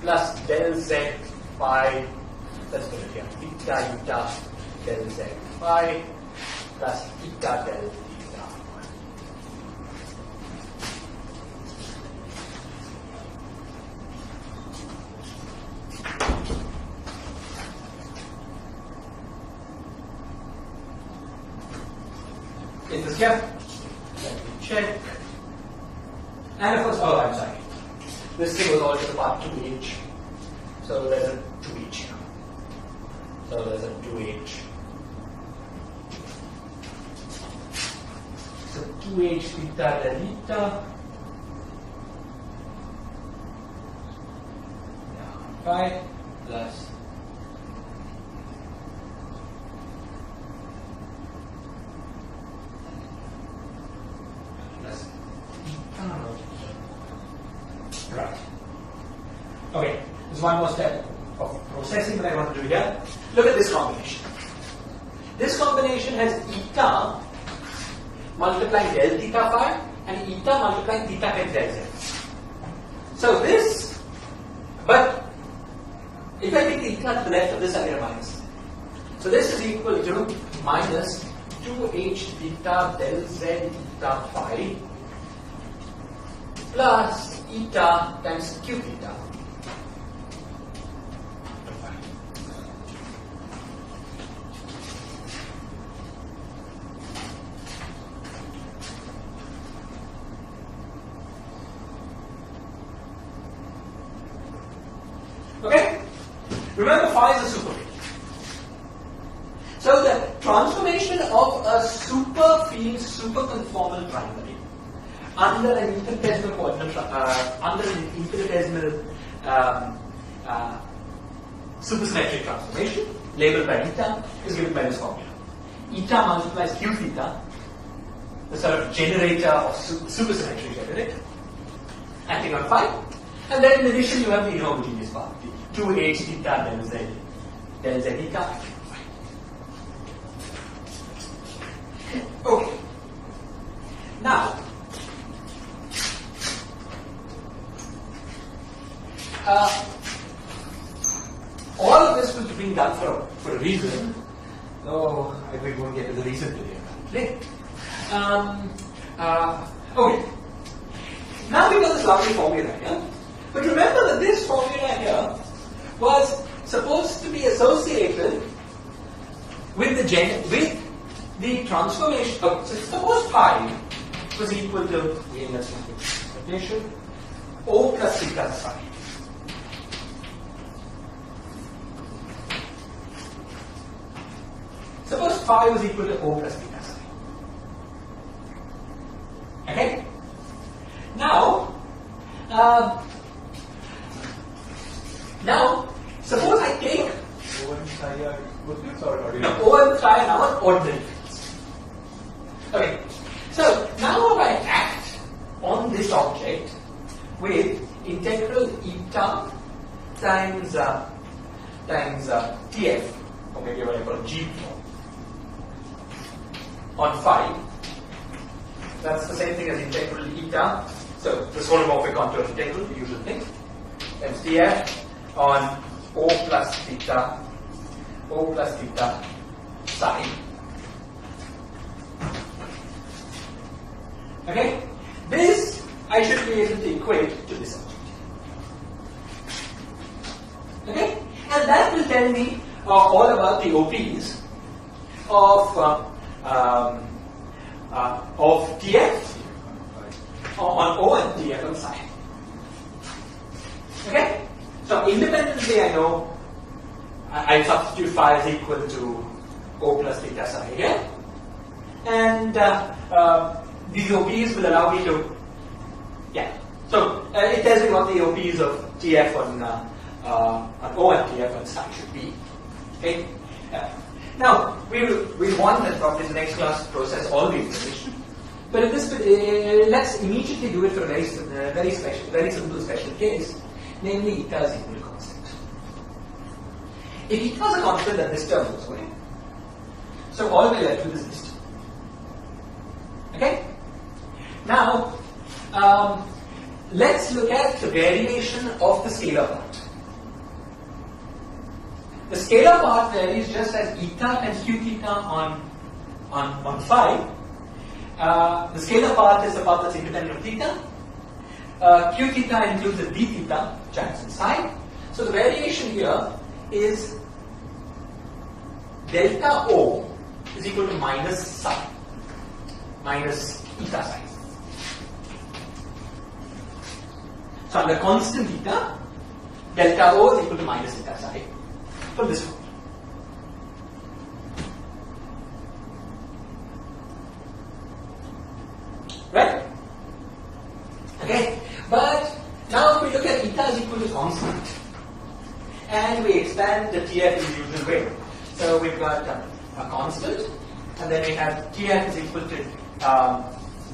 plus del z phi. Let's put it here. Theta eta del z phi plus eta del theta. Is this here? Let me check. And of course, oh, I'm sorry. This thing was also the part 2h. So there's a 2h here. So there's a 2h. So 2h theta del theta. Phi plus right. Okay, there's one more step of processing that I want to do here. Look at this combination. This combination has eta multiplying del theta phi and eta multiplying theta times del z. So this, but if I take the eta to the left of this, I get a minus. So this is equal to minus 2h theta del z theta phi plus eta times q theta. Okay? Remember, phi is a superfield. So the transformation of a superfield superconformal triangle under an infinitesimal coordinate, under an infinitesimal supersymmetric transformation labeled by eta is given by this formula. Eta multiplies q theta, the sort of generator of supersymmetry generator, acting on phi. And then in addition you have the inhomogeneous part, the 2h theta del z theta. Okay. Now, all of this was being done for a reason. No, I won't get to the reason today. Okay. Now we got this lovely formula here. But remember that this formula here was supposed to be associated with the transformation. So suppose phi was equal to the inverse notation O plus theta phi. Suppose phi was equal to O plus theta psi. Okay? Now, suppose I take O and psi are equal fields or ordinary? O and psi are now ordinary fields. Okay, so now I act on this object with integral eta times Tf, or maybe what I call G on phi. That's the same thing as integral eta. So this holomorphic contour integral, the usual thing. Times Tf on O plus theta psi. Okay? This I should be able to equate to this object. Okay? And that will tell me all about the OPs of Tf on O and Tf on psi. Okay? So independently I know I substitute phi is equal to O plus theta psi here. And these OPs will allow me to, so it tells me what the OPs of Tf on O and Tf on psi should be. Okay? Now, we want that probably in the next class to process all the information. But in this, let's immediately do it for a very simple special case, namely eta is equal to constant. If eta is a constant, then this term goes away. So all we're left with is this term. Okay? Now, let's look at the variation of the scalar part. The scalar part varies just as eta and q theta on phi. The scalar part is the part that's independent of theta. Q theta includes a d theta, which acts in psi. So the variation here is delta O is equal to minus psi, minus eta psi. So under constant theta, delta O is equal to minus eta psi for this one. Right? Okay? But now if we look at eta is equal to constant and we expand the Tf in the usual way. So we've got a constant and then we have Tf is equal to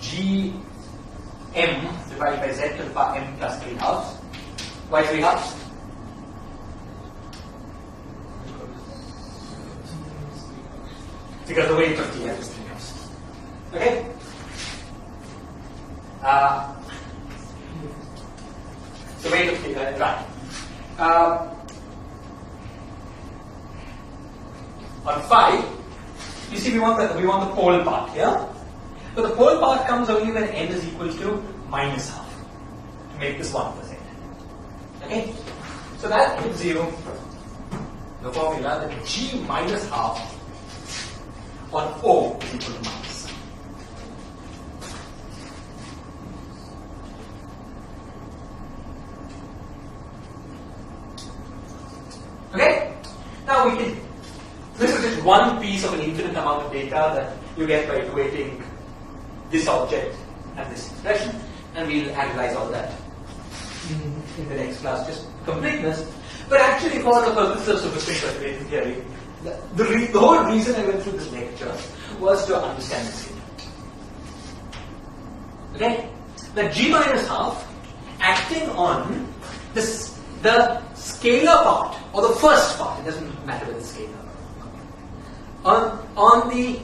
Gm divided by Z to the power m plus 3 halves. Why 3 halves? Because the weight of Tf is 3 halves. Okay? The weight of theta, right. On phi, you see we want the pole part here. But the pole part comes only when n is equal to minus half to make this 1%. Okay? So that gives you the formula that G minus half on O is equal to minus. Okay? Now we can, this is just one piece of an infinite amount of data that you get by equating this object and this expression, and we'll analyze all that in the next class, just completeness. But actually for the purposes of superstring perturbation theory, the whole reason I went through this lecture was to understand this statement. Okay? That G minus half acting on this, the scalar part, or the first part, it doesn't matter whether it's scalar. On the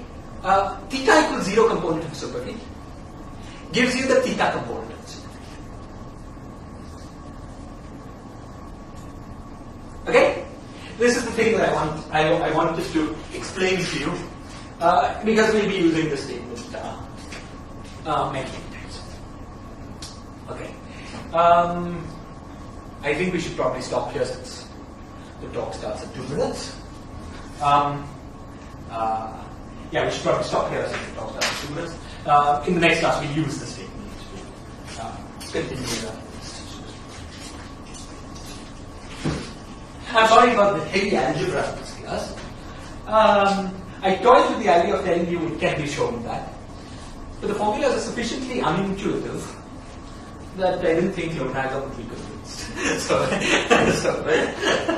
theta equals 0 component of the superfield, gives you the theta component of the superfield. Okay? This is the thing that I wanted to explain to you, because we'll be using this statement many times. Okay. I think we should probably stop here since the talk starts at 2 minutes. We should probably stop here since the talk starts at 2 minutes. In the next class, we'll use the statement to continue the I'm sorry about the heavy algebra in this class. I toyed with the idea of telling you it can be shown that. But the formulas are sufficiently unintuitive that I didn't think Leonardo would be convinced. so, right?